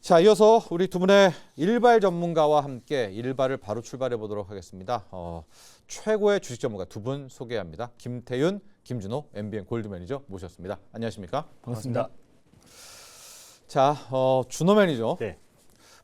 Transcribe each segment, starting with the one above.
자, 이어서 우리 두 분의 일발 전문가와 함께 일발을 바로 출발해 보도록 하겠습니다. 최고의 주식 전문가 두 분 소개합니다. 김태윤, 김준호, MBN 골드 매니저 모셨습니다. 안녕하십니까? 반갑습니다. 자, 준호 매니저. 네.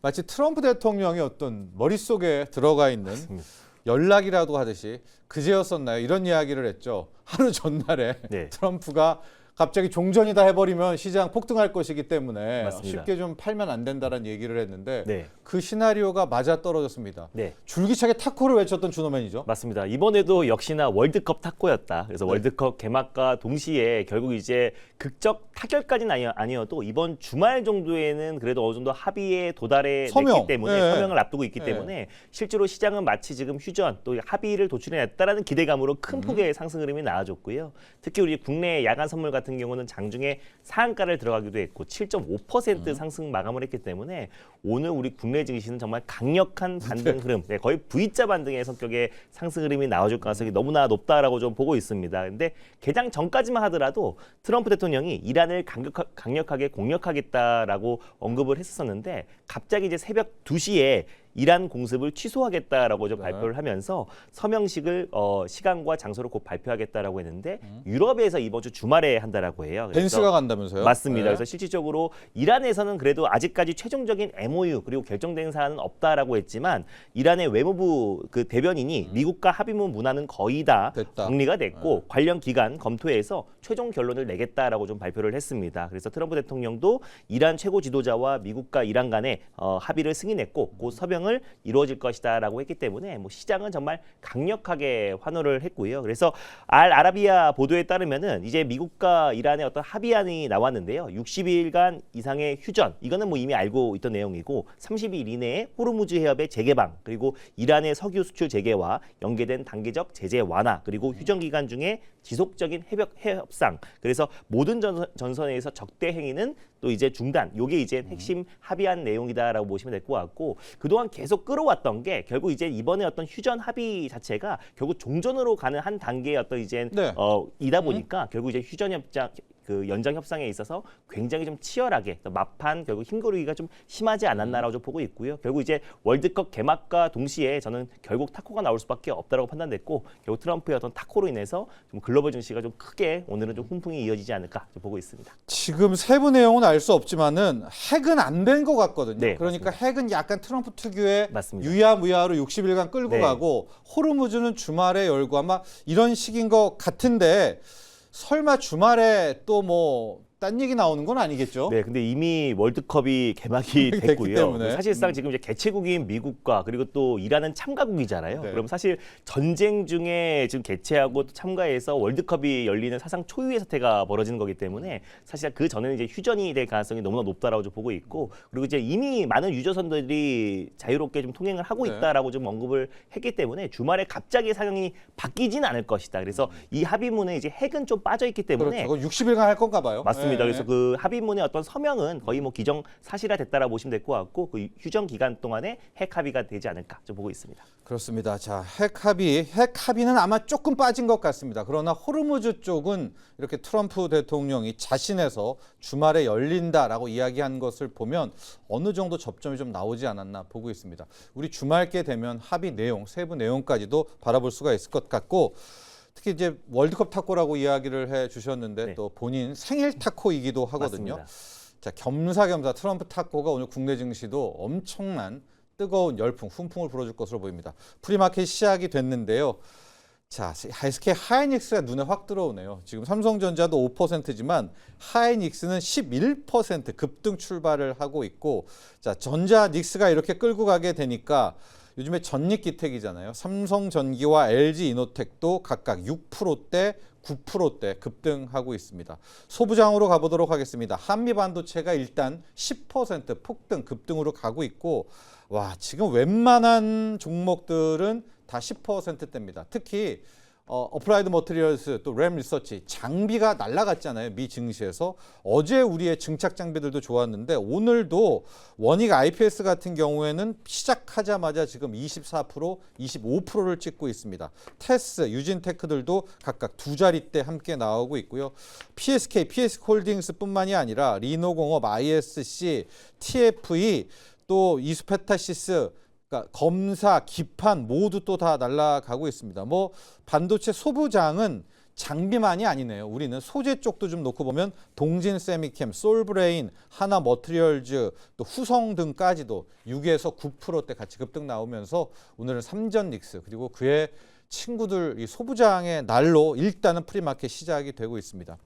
마치 트럼프 대통령이 어떤 머릿속에 들어가 있는 맞습니다. 연락이라도 하듯이 그제였었나요? 이런 이야기를 했죠. 하루 전날에 네. 트럼프가 갑자기 종전이다 해버리면 시장 폭등할 것이기 때문에 맞습니다. 쉽게 좀 팔면 안 된다는 얘기를 했는데 네. 그 시나리오가 맞아 떨어졌습니다. 네. 줄기차게 타코를 외쳤던 준호 매니저. 맞습니다. 이번에도 역시나 월드컵 탁구였다. 그래서 네. 월드컵 개막과 동시에 결국 이제 극적 타결까지는 아니어도 이번 주말 정도에는 그래도 어느 정도 합의에 도달해 서명. 냈기 때문에 네. 서명을 앞두고 있기 네. 때문에 실제로 시장은 마치 지금 휴전 또 합의를 도출해냈다라는 기대감으로 큰 폭의 상승 흐름이 나와줬고요. 특히 우리 국내 야간 선물 같은 경우는 장중에 상한가를 들어가기도 했고 7.5% 상승 마감을 했기 때문에 오늘 우리 국내 증시는 정말 강력한 반등 흐름, 네, 거의 V자 반등의 성격의 상승 흐름이 나와줄 가능성이 너무나 높다라고 좀 보고 있습니다. 근데 개장 전까지만 하더라도 트럼프 대통령이 이란을 강력하게 공격하겠다라고 언급을 했었는데 갑자기 이제 새벽 2시에 이란 공습을 취소하겠다라고 좀 발표를 하면서 서명식을 시간과 장소를 곧 발표하겠다라고 했는데 유럽에서 이번 주 주말에 한다라고 해요. 그래서 벤스가 간다면서요? 맞습니다. 네. 그래서 실질적으로 이란에서는 그래도 아직까지 최종적인 MOU 그리고 결정된 사안은 없다라고 했지만 이란의 외무부 그 대변인이 미국과 합의문 문화는 거의 다 됐다. 정리가 됐고 관련 기관 검토해서 최종 결론을 내겠다라고 좀 발표를 했습니다. 그래서 트럼프 대통령도 이란 최고 지도자와 미국과 이란 간의 합의를 승인했고 그 서명을 이루어질 것이다라고 했기 때문에 뭐 시장은 정말 강력하게 환호를 했고요. 그래서 알아라비아 보도에 따르면은 이제 미국과 이란의 어떤 합의안이 나왔는데요. 60일간 이상의 휴전, 이거는 뭐 이미 알고 있던 내용이고 30일 이내에 호르무즈 해협의 재개방 그리고 이란의 석유 수출 재개와 연계된 단계적 제재 완화 그리고 휴전 기간 중에 지속적인 협상 그래서 모든 전선에서 적대 행위는 또 이제 중단. 요게 이제 핵심 합의한 내용이다라고 보시면 될 것 같고 그동안 계속 끌어왔던 게 결국 이제 이번에 어떤 휴전 합의 자체가 결국 종전으로 가는 한 단계의 어떤 이제 네. 이다 보니까 결국 이제 휴전 협상 그 연장 협상에 있어서 굉장히 좀 치열하게 막판 결국 힘고르기가 좀 심하지 않았나라고 좀 보고 있고요. 결국 이제 월드컵 개막과 동시에 저는 결국 타코가 나올 수밖에 없다라고 판단됐고 결국 트럼프의 어떤 타코로 인해서 좀 글로벌 증시가 좀 크게 오늘은 좀 훈풍이 이어지지 않을까 좀 보고 있습니다. 지금 세부 내용은 알 수 없지만은 핵은 안 된 것 같거든요. 네, 그러니까 핵은 약간 트럼프 특유의 맞습니다. 유야무야로 60일간 끌고 네. 가고 호르무즈는 주말에 열고 아마 이런 식인 것 같은데 설마 주말에 또 뭐 딴 얘기 나오는 건 아니겠죠? 네, 근데 이미 월드컵이 개막이 됐기 됐고요. 때문에. 사실상 지금 이제 개최국인 미국과 그리고 또 이란은 참가국이잖아요. 네. 그럼 사실 전쟁 중에 지금 개최하고 또 참가해서 월드컵이 열리는 사상 초유의 사태가 벌어지는 거기 때문에 사실 그 전에는 이제 휴전이 될 가능성이 너무나 높다라고 좀 보고 있고 그리고 이제 이미 많은 유조선들이 자유롭게 좀 통행을 하고 네. 있다라고 좀 언급을 했기 때문에 주말에 갑자기 상황이 바뀌지는 않을 것이다. 그래서 이 합의문에 이제 핵은 좀 빠져 있기 때문에 그렇죠. 60일간 할 건가 봐요. 맞습니다. 네. 그래서 그 합의문의 어떤 서명은 거의 뭐 기정 사실화 됐다라고 보시면 될 것 같고 그 휴전 기간 동안에 핵 합의가 되지 않을까 좀 보고 있습니다. 그렇습니다. 자, 핵 합의는 아마 조금 빠진 것 같습니다. 그러나 호르무즈 쪽은 이렇게 트럼프 대통령이 자신에서 주말에 열린다라고 이야기한 것을 보면 어느 정도 접점이 좀 나오지 않았나 보고 있습니다. 우리 주말께 되면 합의 내용, 세부 내용까지도 바라볼 수가 있을 것 같고 특히 이제 월드컵 타코라고 이야기를 해 주셨는데 네. 또 본인 생일 타코이기도 하거든요. 맞습니다. 자, 겸사겸사 트럼프 타코가 오늘 국내 증시도 엄청난 뜨거운 열풍, 훈풍을 불어줄 것으로 보입니다. 프리마켓 시작이 됐는데요. 자, SK 하이닉스가 눈에 확 들어오네요. 지금 삼성전자도 5%지만 하이닉스는 11% 급등 출발을 하고 있고 자, 전자 닉스가 이렇게 끌고 가게 되니까 요즘에 전립기택이잖아요. 삼성전기와 LG이노텍도 각각 6%대, 9%대 급등하고 있습니다. 소부장으로 가보도록 하겠습니다. 한미반도체가 일단 10% 폭등, 급등으로 가고 있고 와 지금 웬만한 종목들은 다 10%대입니다. 특히 어플라이드 머티리얼스 또 램 리서치 장비가 날아갔잖아요. 미 증시에서. 어제 우리의 증착 장비들도 좋았는데 오늘도 원익 IPS 같은 경우에는 시작하자마자 지금 24%, 25%를 찍고 있습니다. 테스, 유진테크들도 각각 두 자릿대 함께 나오고 있고요. PSK, PS홀딩스뿐만이 아니라 리노공업, ISC, TFE 또 이수페타시스 그러니까 검사, 기판 모두 또 다 날아가고 있습니다. 뭐 반도체 소부장은 장비만이 아니네요. 우리는 소재 쪽도 좀 놓고 보면 동진 세미캠, 솔브레인, 하나 머티리얼즈, 또 후성 등까지도 6에서 9%대 같이 급등 나오면서 오늘은 삼전닉스 그리고 그의 친구들 이 소부장의 날로 일단은 프리마켓 시작이 되고 있습니다.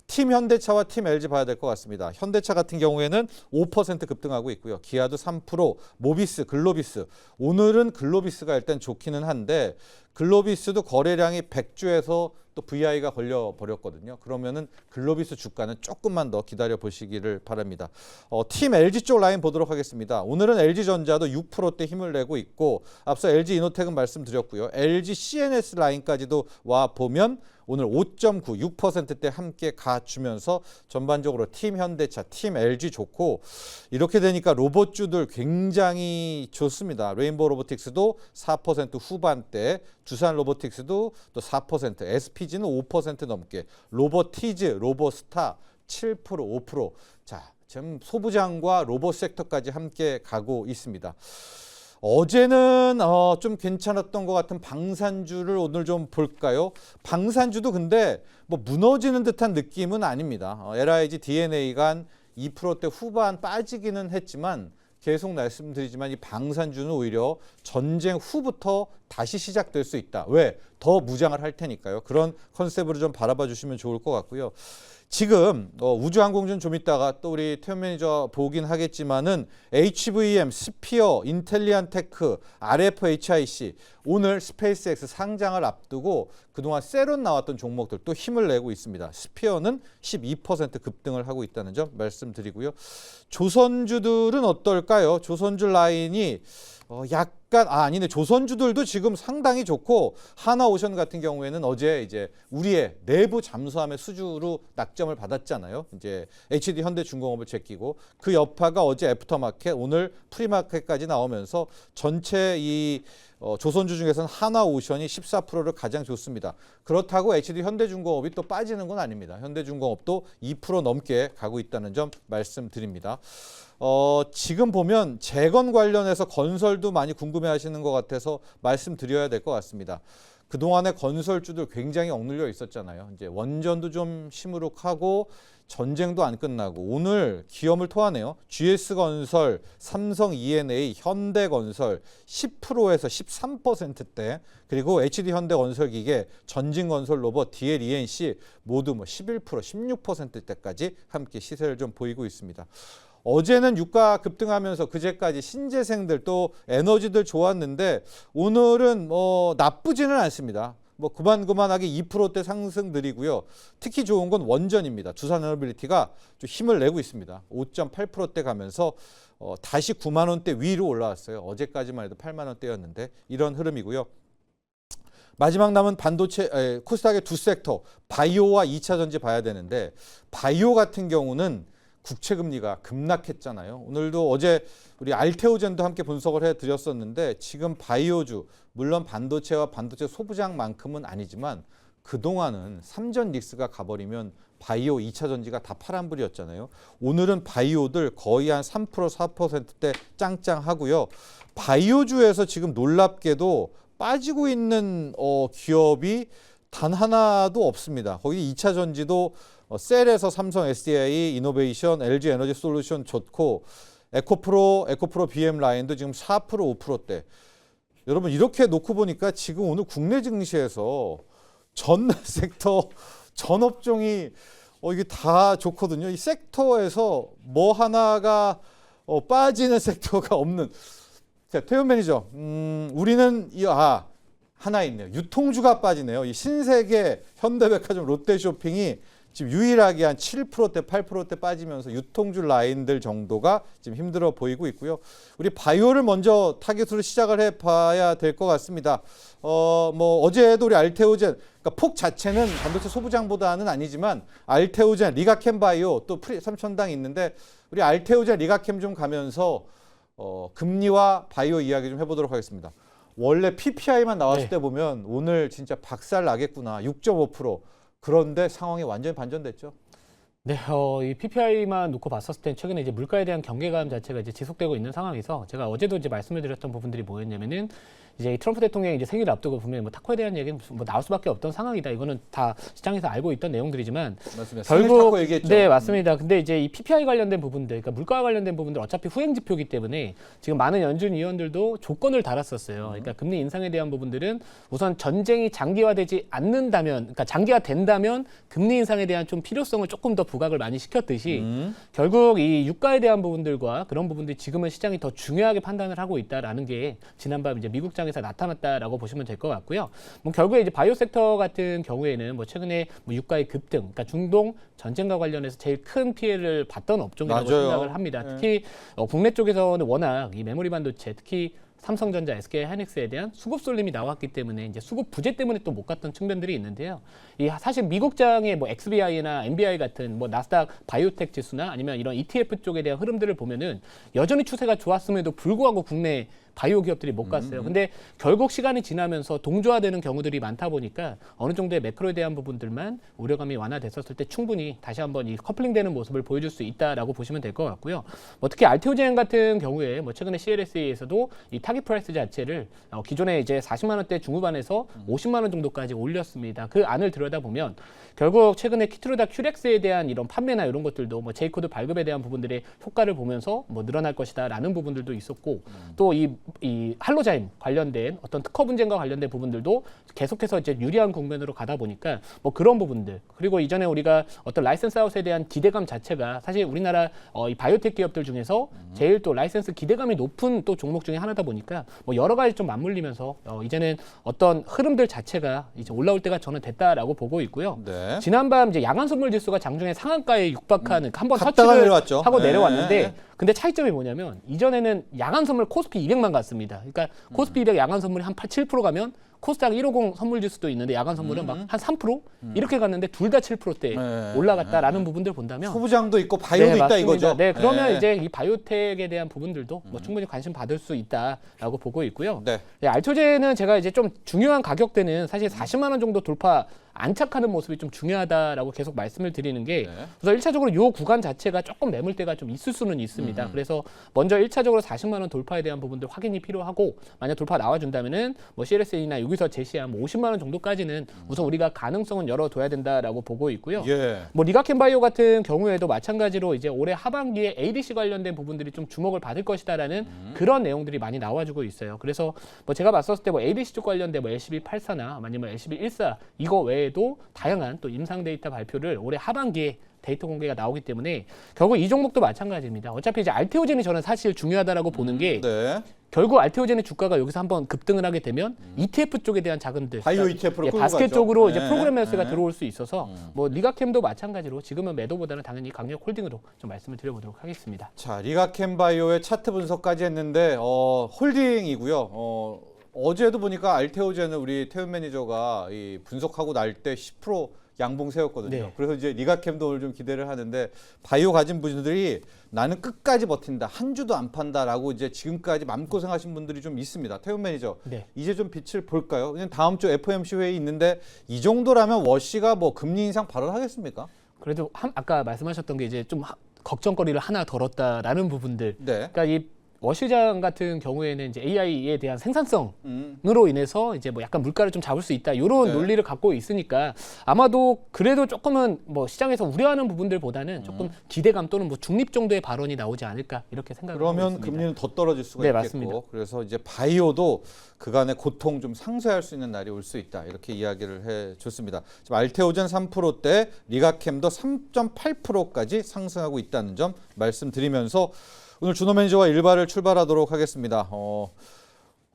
팀 현대차와 팀 LG 봐야 될 것 같습니다. 현대차 같은 경우에는 5% 급등하고 있고요. 기아도 3%, 모비스, 글로비스. 오늘은 글로비스가 일단 좋기는 한데 글로비스도 거래량이 100주에서 또 VI가 걸려버렸거든요. 그러면은 글로비스 주가는 조금만 더 기다려 보시기를 바랍니다. 팀 LG 쪽 라인 보도록 하겠습니다. 오늘은 LG전자도 6%대 힘을 내고 있고 앞서 LG 이노텍은 말씀드렸고요. LG CNS 라인까지도 와 보면 오늘 5.9, 6%대 함께 가주면서 전반적으로 팀 현대차, 팀 LG 좋고 이렇게 되니까 로봇주들 굉장히 좋습니다. 레인보우 로보틱스도 4% 후반대, 두산 로보틱스도 또 4%, SPG는 5% 넘게, 로보티즈, 로보스타 7%, 5%. 자, 지금 소부장과 로봇 섹터까지 함께 가고 있습니다. 어제는 좀 괜찮았던 것 같은 방산주를 오늘 좀 볼까요? 방산주도 근데 뭐 무너지는 듯한 느낌은 아닙니다. LIG, DNA가 한 2%대 후반 빠지기는 했지만 계속 말씀드리지만 이 방산주는 오히려 전쟁 후부터 다시 시작될 수 있다. 왜? 더 무장을 할 테니까요. 그런 컨셉으로 좀 바라봐 주시면 좋을 것 같고요. 지금 우주항공전 좀 이따가 또 우리 태연 매니저 보긴 하겠지만은 HVM, 스피어, 인텔리안테크, RFHIC 오늘 스페이스X 상장을 앞두고 그동안 세론 나왔던 종목들 또 힘을 내고 있습니다. 스피어는 12% 급등을 하고 있다는 점 말씀드리고요. 조선주들은 어떨까요? 조선주 라인이 약간 아니네. 조선주들도 지금 상당히 좋고 하나오션 같은 경우에는 어제 이제 우리의 내부 잠수함의 수주로 낙점을 받았잖아요. 이제 HD 현대중공업을 제끼고 그 여파가 어제 애프터마켓 오늘 프리마켓까지 나오면서 전체 이 조선주 중에서는 하나오션이 14%를 가장 좋습니다. 그렇다고 HD 현대중공업이 또 빠지는 건 아닙니다. 현대중공업도 2% 넘게 가고 있다는 점 말씀드립니다. 지금 보면 재건 관련해서 건설도 많이 궁금해하시는 것 같아서 말씀드려야 될 것 같습니다. 그동안에 건설주들 굉장히 억눌려 있었잖아요. 이제 원전도 좀 시무룩하고 전쟁도 안 끝나고 오늘 기염을 토하네요. GS건설, 삼성 E&A, 현대건설 10%에서 13%대 그리고 HD현대건설기계, 전진건설로봇, DLENC 모두 뭐 11%, 16%대까지 함께 시세를 좀 보이고 있습니다. 어제는 유가 급등하면서 그제까지 신재생들 또 에너지들 좋았는데 오늘은 나쁘지는 않습니다. 뭐 그만하게 2%대 상승 드리고요. 특히 좋은 건 원전입니다. 두산에너빌리티가 좀 힘을 내고 있습니다. 5.8%대 가면서 다시 9만 원대 위로 올라왔어요. 어제까지만 해도 8만 원대였는데 이런 흐름이고요. 마지막 남은 반도체 코스닥의 두 섹터 바이오와 2차 전지 봐야 되는데 바이오 같은 경우는 국채금리가 급락했잖아요. 오늘도 어제 우리 알테오젠도 함께 분석을 해드렸었는데 지금 바이오주 물론 반도체와 반도체 소부장만큼은 아니지만 그동안은 삼전 닉스가 가버리면 바이오 2차 전지가 다 파란불이었잖아요. 오늘은 바이오들 거의 한 3%, 4%대 짱짱하고요. 바이오주에서 지금 놀랍게도 빠지고 있는 기업이 단 하나도 없습니다. 거기 2차 전지도 셀에서 삼성 SDI, 이노베이션, LG 에너지 솔루션 좋고 에코프로 BM 라인도 지금 4%, 5%대. 여러분 이렇게 놓고 보니까 지금 오늘 국내 증시에서 전 섹터, 전 업종이 이게 다 좋거든요. 이 섹터에서 뭐 하나가 빠지는 섹터가 없는. 자, 태연 매니저, 우리는 하나 있네요. 유통주가 빠지네요. 이 신세계, 현대백화점, 롯데쇼핑이 지금 유일하게 한 7%대, 8%대 빠지면서 유통주 라인들 정도가 지금 힘들어 보이고 있고요. 우리 바이오를 먼저 타깃으로 시작을 해봐야 될 것 같습니다. 뭐 어제도 우리 알테오젠, 그러니까 폭 자체는 반도체 소부장보다는 아니지만 알테오젠, 리가캠 바이오 또 삼천당 있는데 우리 알테오젠, 리가캠 좀 가면서 금리와 바이오 이야기 좀 해보도록 하겠습니다. 원래 PPI만 나왔을 네. 때 보면 오늘 진짜 박살 나겠구나. 6.5%. 그런데 상황이 완전히 반전됐죠. 네, 이 PPI만 놓고 봤었을 땐 최근에 이제 물가에 대한 경계감 자체가 이제 지속되고 있는 상황에서 제가 어제도 이제 말씀을 드렸던 부분들이 뭐였냐면은 이제 이 트럼프 대통령이 이제 생일을 앞두고 보면 뭐 타코에 대한 얘기는 뭐 나올 수밖에 없던 상황이다. 이거는 다 시장에서 알고 있던 내용들이지만 맞습니다. 결국 타코 얘기했죠. 네, 맞습니다. 근데 이제 이 PPI 관련된 부분들, 그러니까 물가와 관련된 부분들 어차피 후행 지표이기 때문에 지금 많은 연준 위원들도 조건을 달았었어요. 그러니까 금리 인상에 대한 부분들은 우선 전쟁이 장기화되지 않는다면, 그러니까 장기화된다면 금리 인상에 대한 좀 필요성을 조금 더 부각을 많이 시켰듯이 결국 이 유가에 대한 부분들과 그런 부분들이 지금은 시장이 더 중요하게 판단을 하고 있다라는 게 지난밤 이제 미국 장에서 나타났다라고 보시면 될 것 같고요. 뭐 결국에 이제 바이오 섹터 같은 경우에는 뭐 최근에 뭐 유가의 급등, 그러니까 중동 전쟁과 관련해서 제일 큰 피해를 봤던 업종이라고 맞아요. 생각을 합니다. 네. 특히 국내 쪽에서는 워낙 이 메모리 반도체, 특히 삼성전자, SK 하이닉스에 대한 수급 쏠림이 나왔기 때문에 이제 수급 부재 때문에 또 못 갔던 측면들이 있는데요. 이 사실 미국장의 뭐 XBI나 NBI 같은 뭐 나스닥 바이오텍 지수나 아니면 이런 ETF 쪽에 대한 흐름들을 보면은 여전히 추세가 좋았음에도 불구하고 국내 바이오 기업들이 못 갔어요. 근데 결국 시간이 지나면서 동조화되는 경우들이 많다 보니까 어느 정도의 매크로에 대한 부분들만 우려감이 완화됐었을 때 충분히 다시 한번 이 커플링되는 모습을 보여줄 수 있다라고 보시면 될 것 같고요. 뭐 특히 알테오젠 같은 경우에 뭐 최근에 CLSA에서도 이 타깃 프라이스 자체를 기존에 이제 40만 원대 중후반에서 50만 원 정도까지 올렸습니다. 그 안을 들여다보면 결국 최근에 키트루다 큐렉스에 대한 이런 판매나 이런 것들도 뭐 J코드 발급에 대한 부분들의 효과를 보면서 뭐 늘어날 것이다라는 부분들도 있었고 또 이 할로자임 관련된 어떤 특허 분쟁과 관련된 부분들도 계속해서 이제 유리한 국면으로 가다 보니까 뭐 그런 부분들 그리고 이전에 우리가 어떤 라이센스 아웃에 대한 기대감 자체가 사실 우리나라 이 바이오텍 기업들 중에서 제일 또 라이센스 기대감이 높은 또 종목 중에 하나다 보니까 뭐 여러 가지 좀 맞물리면서 이제는 어떤 흐름들 자체가 이제 올라올 때가 저는 됐다라고 보고 있고요. 네. 지난밤 이제 야간 선물 지수가 장중에 상한가에 육박하는 한번 갔다가 터치를 내려왔죠. 하고 네. 내려왔는데 근데 차이점이 뭐냐면 이전에는 야간 선물 코스피 200만 갔습니다. 그러니까 코스피 200 야간 선물이 한 7% 가면 코스닥 150 선물 지수도 있는데 야간 선물은 막 한 3% 이렇게 갔는데 둘 다 7%대 네. 올라갔다라는 부분들 본다면 소부장도 있고 바이오도 있다 맞습니다. 이거죠. 네, 그러면 네. 이제 이 바이오텍에 대한 부분들도 뭐 충분히 관심 받을 수 있다라고 보고 있고요. 네. 네, 알토제는 제가 이제 좀 중요한 가격대는 사실 40만 원 정도 돌파 안착하는 모습이 좀 중요하다라고 계속 말씀을 드리는 게 네. 그래서 1차적으로 요 구간 자체가 조금 매물대가 좀 있을 수는 있습니다. 그래서 먼저 1차적으로 40만 원 돌파에 대한 부분들 확인이 필요하고 만약 돌파 나와준다면은 뭐 CLSA나 여기서 제시한 뭐 50만 원 정도까지는 우선 우리가 가능성은 열어둬야 된다라고 보고 있고요. 예. 뭐 리가켄바이오 같은 경우에도 마찬가지로 이제 올해 하반기에 ADC 관련된 부분들이 좀 주목을 받을 것이다라는 그런 내용들이 많이 나와주고 있어요. 그래서 뭐 제가 봤었을 때 뭐 ADC 쪽 관련된 뭐 LCB84나 아니면 LCB14 이거 외에도 다양한 또 임상 데이터 발표를 올해 하반기에 데이터 공개가 나오기 때문에 결국 이 종목도 마찬가지입니다. 어차피 이제 알테오젠이 저는 사실 중요하다라고 보는 게 네. 결국 알테오젠의 주가가 여기서 한번 급등을 하게 되면 ETF 쪽에 대한 자금들, 바이오 ETF로 끌고 바스켓 가죠. 쪽으로 이제 네. 프로그램 매수가 네. 들어올 수 있어서 뭐 리가캠도 마찬가지로 지금은 매도보다는 당연히 강력 홀딩으로 좀 말씀을 드려보도록 하겠습니다. 자, 리가캠바이오의 차트 분석까지 했는데 홀딩이고요. 어제도 보니까 알테오젠은 우리 태훈 매니저가 이 분석하고 날 때 10% 양봉 세웠거든요. 네. 그래서 이제 리가캠도 오늘 좀 기대를 하는데 바이오 가진 분들이 나는 끝까지 버틴다. 한 주도 안 판다라고 이제 지금까지 마음고생하신 분들이 좀 있습니다. 태훈 매니저. 네. 이제 좀 빛을 볼까요? 그냥 다음 주 FOMC 회의 있는데 이 정도라면 워시가 뭐 금리 인상 발언하겠습니까? 그래도 아까 말씀하셨던 게 이제 좀 걱정거리를 하나 덜었다라는 부분들. 네. 그러니까 이 워시장 같은 경우에는 이제 AI에 대한 생산성으로 인해서 이제 뭐 약간 물가를 좀 잡을 수 있다 이런 네. 논리를 갖고 있으니까 아마도 그래도 조금은 뭐 시장에서 우려하는 부분들보다는 조금 기대감 또는 뭐 중립 정도의 발언이 나오지 않을까 이렇게 생각을 하고 그러면 있습니다. 금리는 더 떨어질 수가 네, 있겠고 맞습니다. 그래서 이제 바이오도 그간의 고통 좀 상쇄할 수 있는 날이 올 수 있다 이렇게 이야기를 해줬습니다. 지금 알테오젠 3%대 리가캠도 3.8%까지 상승하고 있다는 점 말씀드리면서 오늘 준호 매니저와 일발을 출발하도록 하겠습니다.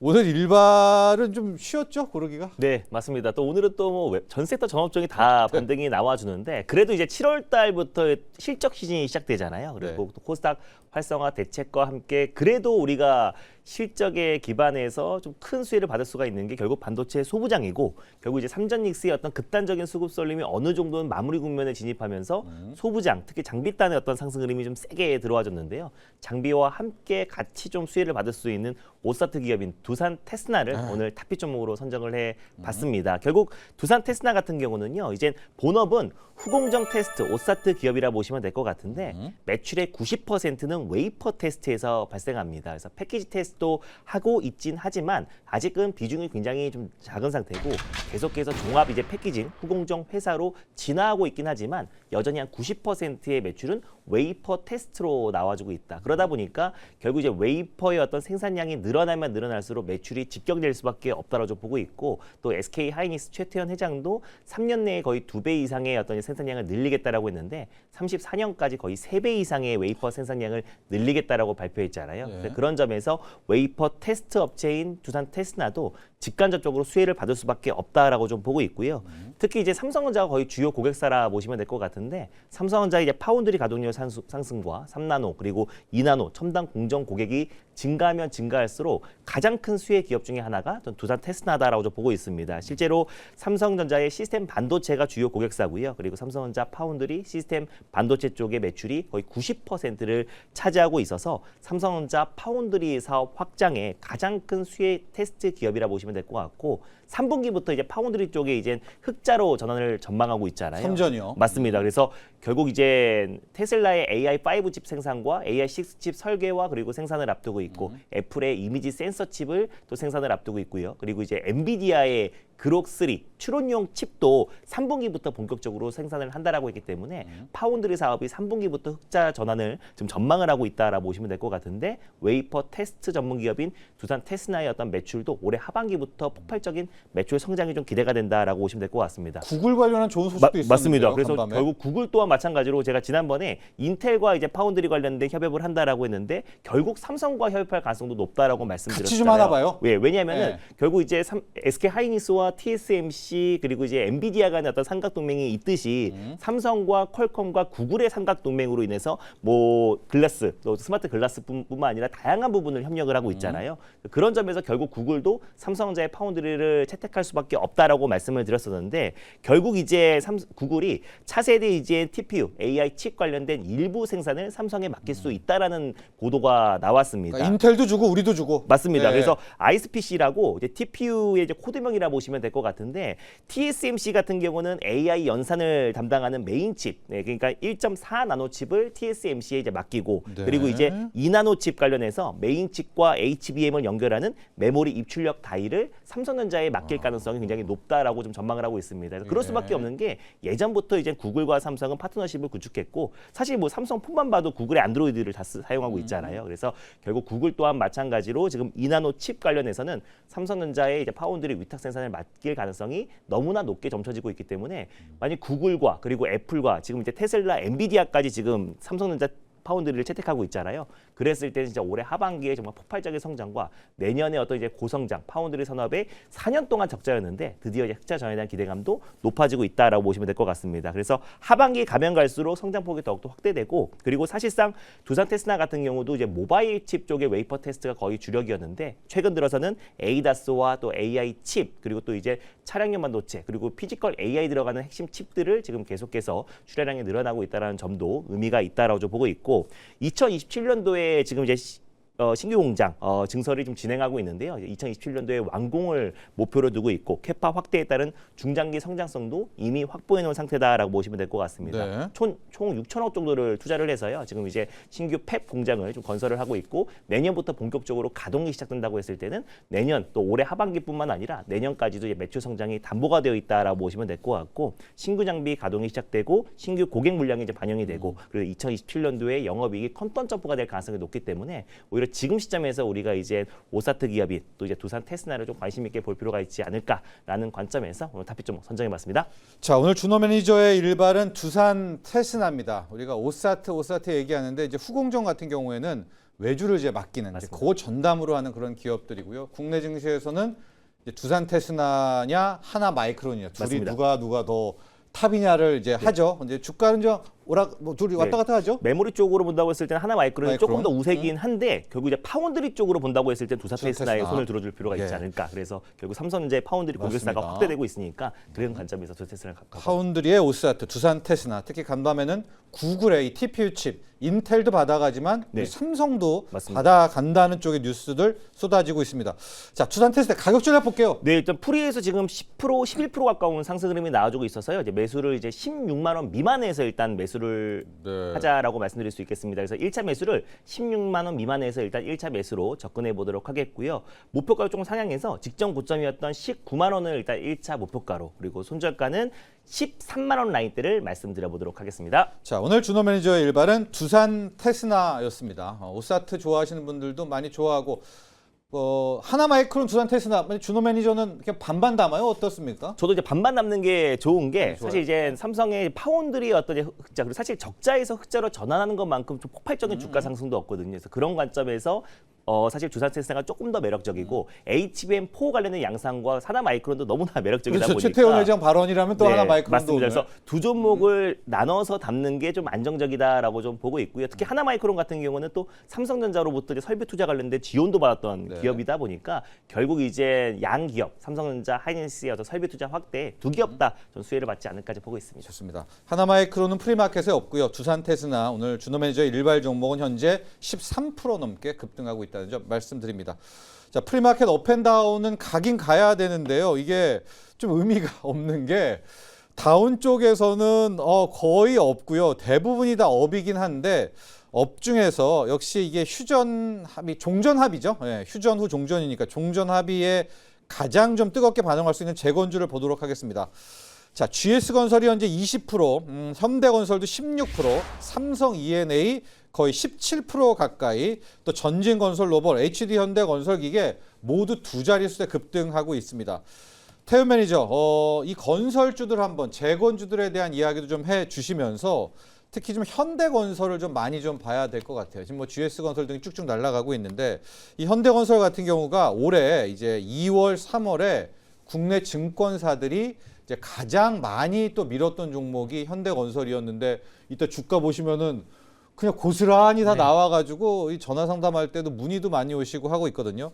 오늘 일발은 좀 쉬었죠, 고르기가? 네, 맞습니다. 또 오늘은 또 뭐 전 섹터 전업종이 다 반등이 나와주는데 그래도 이제 7월 달부터 실적 시즌이 시작되잖아요. 그리고 또 코스닥 활성화 대책과 함께 그래도 우리가 실적에 기반해서 좀 큰 수혜를 받을 수가 있는 게 결국 반도체 소부장이고 결국 이제 삼전닉스의 어떤 극단적인 수급 쏠림이 어느 정도는 마무리 국면에 진입하면서 소부장 특히 장비단의 어떤 상승 흐름이 좀 세게 들어와줬는데요. 장비와 함께 같이 좀 수혜를 받을 수 있는 오사트 기업인 두산 테스나를 오늘 탑픽 종목으로 선정을 해봤습니다. 결국 두산 테스나 같은 경우는요, 이제 본업은 후공정 테스트 오사트 기업이라 보시면 될 것 같은데 매출의 90%는 웨이퍼 테스트에서 발생합니다. 그래서 패키지 테스트도 하고 있진 하지만 아직은 비중이 굉장히 좀 작은 상태고 계속해서 종합 이제 패키징 후공정 회사로 진화하고 있긴 하지만 여전히 한 90%의 매출은 웨이퍼 테스트로 나와주고 있다. 그러다 보니까 결국 이제 웨이퍼의 어떤 생산량이 늘어나면 늘어날수록 매출이 직격될 수밖에 없다라고 좀 보고 있고 또 SK 하이닉스 최태원 회장도 3년 내에 거의 2배 이상의 어떤 생산량을 늘리겠다라고 했는데 34년까지 거의 3배 이상의 웨이퍼 생산량을 늘리겠다라고 발표했잖아요. 네. 그런 점에서 웨이퍼 테스트 업체인 두산 테스나도 직간접적으로 수혜를 받을 수밖에 없다라고 좀 보고 있고요. 특히 이제 삼성전자가 거의 주요 고객사라 보시면 될 것 같은데 삼성전자 이제 파운드리 가동률 상승과 3나노 그리고 2나노 첨단 공정 고객이 증가하면 증가할수록 가장 큰 수혜 기업 중에 하나가 두산 테스나다라고 좀 보고 있습니다. 실제로 삼성전자의 시스템 반도체가 주요 고객사고요. 그리고 삼성전자 파운드리 시스템 반도체 쪽의 매출이 거의 90%를 차지하고 있어서 삼성전자 파운드리 사업 확장에 가장 큰 수혜 테스트 기업이라 보시면 될 것 같고 3분기부터 이제 파운드리 쪽에 이제 흑자로 전환을 전망하고 있잖아요. 선전이요. 맞습니다. 그래서 결국 이제 테슬라의 AI5 칩 생산과 AI6 칩 설계와 그리고 생산을 앞두고 있고 애플의 이미지 센서 칩을 또 생산을 앞두고 있고요. 그리고 이제 엔비디아의 그록3 추론용 칩도 3분기부터 본격적으로 생산을 한다라고 했기 때문에 파운드리 사업이 3분기부터 흑자 전환을 지금 전망을 하고 있다라고 보시면 될 것 같은데 웨이퍼 테스트 전문 기업인 두산 테스나의 어떤 매출도 올해 하반기부터 폭발적인 매출 성장이 좀 기대가 된다라고 보시면 될 것 같습니다. 구글 관련한 좋은 소식도 있었는데요. 맞습니다. 그래서 간밤에. 결국 구글 또한 마찬가지로 제가 지난번에 인텔과 이제 파운드리 관련된 협업을 한다라고 했는데 결국 삼성과 협업할 가능성도 높다라고 말씀드렸잖아요. 같이 좀 하나 봐요. 예, 왜냐하면은 네. 결국 이제 SK 하이닉스와 TSMC 그리고 이제 엔비디아 간의 어떤 삼각 동맹이 있듯이 삼성과 퀄컴과 구글의 삼각 동맹으로 인해서 뭐 글라스, 또 스마트 글라스뿐만 아니라 다양한 부분을 협력을 하고 있잖아요. 그런 점에서 결국 구글도 삼성전자의 파운드리를 채택할 수밖에 없다라고 말씀을 드렸었는데 결국 이제 구글이 차세대 이제 TPU, AI 칩 관련된 일부 생산을 삼성에 맡길 수 있다라는 보도가 나왔습니다. 그러니까 인텔도 주고 우리도 주고. 맞습니다. 네. 그래서 아이스피시라고 이제 TPU의 이제 코드명이라 보시면 될 것 같은데 TSMC 같은 경우는 AI 연산을 담당하는 메인 칩, 네, 그러니까 1.4 나노 칩을 TSMC에 이제 맡기고 네. 그리고 이제 2 나노 칩 관련해서 메인 칩과 HBM을 연결하는 메모리 입출력 다이를 삼성전자에 맡길 가능성이 굉장히 높다라고 좀 전망을 하고 있습니다. 그래서 그럴 수밖에 없는 게 예전부터 이제 구글과 삼성은 파트너십을 구축했고 사실 뭐 삼성폰만 봐도 구글의 안드로이드를 다 사용하고 있잖아요. 그래서 결국 구글 또한 마찬가지로 지금 2나노 칩 관련해서는 삼성전자의 이제 파운드리 위탁 생산을 맡길 가능성이 너무나 높게 점쳐지고 있기 때문에 만약 구글과 그리고 애플과 지금 이제 테슬라, 엔비디아까지 지금 삼성전자 파운드리를 채택하고 있잖아요. 그랬을 때는 진짜 올해 하반기에 정말 폭발적인 성장과 내년에 어떤 이제 고성장 파운드리 산업의 4년 동안 적자였는데 드디어 이제 흑자 전환에 대한 기대감도 높아지고 있다라고 보시면 될 것 같습니다. 그래서 하반기 가면 갈수록 성장폭이 더욱더 확대되고 그리고 사실상 두산 테스나 같은 경우도 이제 모바일 칩 쪽의 웨이퍼 테스트가 거의 주력이었는데 최근 들어서는 ADAS와 또 AI 칩 그리고 또 이제 차량용 반도체 그리고 피지컬 AI 들어가는 핵심 칩들을 지금 계속해서 출하량이 늘어나고 있다는 점도 의미가 있다라고 좀 보고 있고 2027년도에 지금 이제 신규 공장 증설이 좀 진행하고 있는데요. 2027년도에 완공을 목표로 두고 있고 캐파 확대에 따른 중장기 성장성도 이미 확보해 놓은 상태다라고 보시면 될 것 같습니다. 네. 총 6천억 정도를 투자를 해서요. 지금 이제 신규 팹 공장을 좀 건설을 하고 있고 내년부터 본격적으로 가동이 시작된다고 했을 때는 내년 또 올해 하반기뿐만 아니라 내년까지도 이제 매출 성장이 담보가 되어 있다라고 보시면 될 것 같고 신규 장비 가동이 시작되고 신규 고객 물량이 이제 반영이 되고 그리고 2027년도에 영업이익이 컨턴 점프가 될 가능성이 높기 때문에 오히려 오히려 지금 시점에서 우리가 이제 오사트 기업이 또 이제 두산 테스나를 좀 관심 있게 볼 필요가 있지 않을까라는 관점에서 오늘 탑픽 좀 선정해봤습니다. 자, 오늘 준호 매니저의 일발은 두산 테스나입니다. 우리가 오사트 얘기하는데 이제 후공정 같은 경우에는 외주를 이제 맡기는 이제 그 전담으로 하는 그런 기업들이고요. 국내 증시에서는 이제 두산 테스나냐 하나 마이크론이냐 둘이 맞습니다. 누가 더 탑이냐를 이제 하죠. 이제 주가는 좀 둘이 왔다 갔다 하죠. 메모리 쪽으로 본다고 했을 때는 하나 마이크론이 마이크론? 조금 더 우세긴 한데 결국 이제 파운드리 쪽으로 본다고 했을 때 두산 테스나에 테스나. 손을 들어줄 필요가 있지 예. 않을까. 그래서 결국 삼성전자의 파운드리 공개사가 맞습니다. 확대되고 있으니까 그런 관점에서 두산 테스나를 갖고 파운드리의 오사트, 두산 테스나, 특히 간밤에는 구글의 이 TPU 칩, 인텔도 받아가지만 네. 삼성도 맞습니다. 받아간다는 쪽의 뉴스들 쏟아지고 있습니다. 자, 두산 테스나 가격줄 해볼게요. 네, 일단 프리에서 지금 10%, 11% 가까운 상승 흐름이 나와주고 있어서요. 이제 매수를 이제 16만 원 미만에서 일단 매수를 하자라고 말씀드릴 수 있겠습니다. 그래서 1차 매수를 16만 원 미만에서 일단 1차 매수로 접근해 보도록 하겠고요. 목표가를 조금 상향해서 직전 고점이었던 19만 원을 일단 1차 목표가로 그리고 손절가는 13만 원 라인대를 말씀드려 보도록 하겠습니다. 자, 오늘 준호 매니저의 일발은 두산 테스나였습니다. 오사트 좋아하시는 분들도 많이 좋아하고 하나 마이크론 두산 테스나 준호 매니저는 그냥 반반 담아요? 어떻습니까? 저도 이제 반반 남는 게 좋은 게 좋아요. 사실 이제 삼성의 파운드리 어떤 흑자 그리고 사실 적자에서 흑자로 전환하는 것만큼 좀 폭발적인 주가 상승도 없거든요. 그래서 그런 관점에서 사실 두산 테스나가 조금 더 매력적이고 HBM4 관련된 양상과 하나 마이크론도 너무나 매력적이다 그렇죠. 보니까 최태원 회장 발언이라면 또 네, 하나 마이크론도 맞습니다. 오늘. 그래서 두 종목을 나눠서 담는 게 좀 안정적이다라고 좀 보고 있고요. 특히 하나 마이크론 같은 경우는 또 삼성전자로부터 이제 설비 투자 관련된 지원도 받았던 네. 기업이다 보니까 결국 이제 양 기업 삼성전자, 하이닉스의 어떤 설비 투자 확대 두 기업 다 좀 수혜를 받지 않을까 보고 있습니다. 좋습니다. 하나 마이크론은 프리마켓에 없고요. 두산 테스나 오늘 준호 매니저의 일발 종목은 현재 13% 넘게 급등하고 있다는 점 말씀드립니다. 자, 프리마켓 업앤다운은 가긴 가야 되는데요. 이게 좀 의미가 없는 게 다운 쪽에서는 거의 없고요. 대부분이 다 업이긴 한데 업 중에서 역시 이게 휴전 합의, 종전 합의죠. 예, 휴전 후 종전이니까 종전 합의에 가장 좀 뜨겁게 반응할 수 있는 재건주를 보도록 하겠습니다. 자, GS건설이 현재 20%, 현대건설도 16%, 삼성 E&A 거의 17% 가까이, 또 전진건설, 로봇, HD현대건설기계 모두 두 자릿수에 급등하고 있습니다. 태우 매니저, 이 건설주들 한번 재건주들에 대한 이야기도 좀 해주시면서 특히 좀 현대건설을 좀 많이 좀 봐야 될 것 같아요. 지금 뭐 GS건설 등이 쭉쭉 날아가고 있는데 이 현대건설 같은 경우가 올해 이제 2월, 3월에 국내 증권사들이 이제 가장 많이 또 밀었던 종목이 현대건설이었는데 이때 주가 보시면은 그냥 고스란히 다 나와가지고 이 전화 상담할 때도 문의도 많이 오시고 하고 있거든요.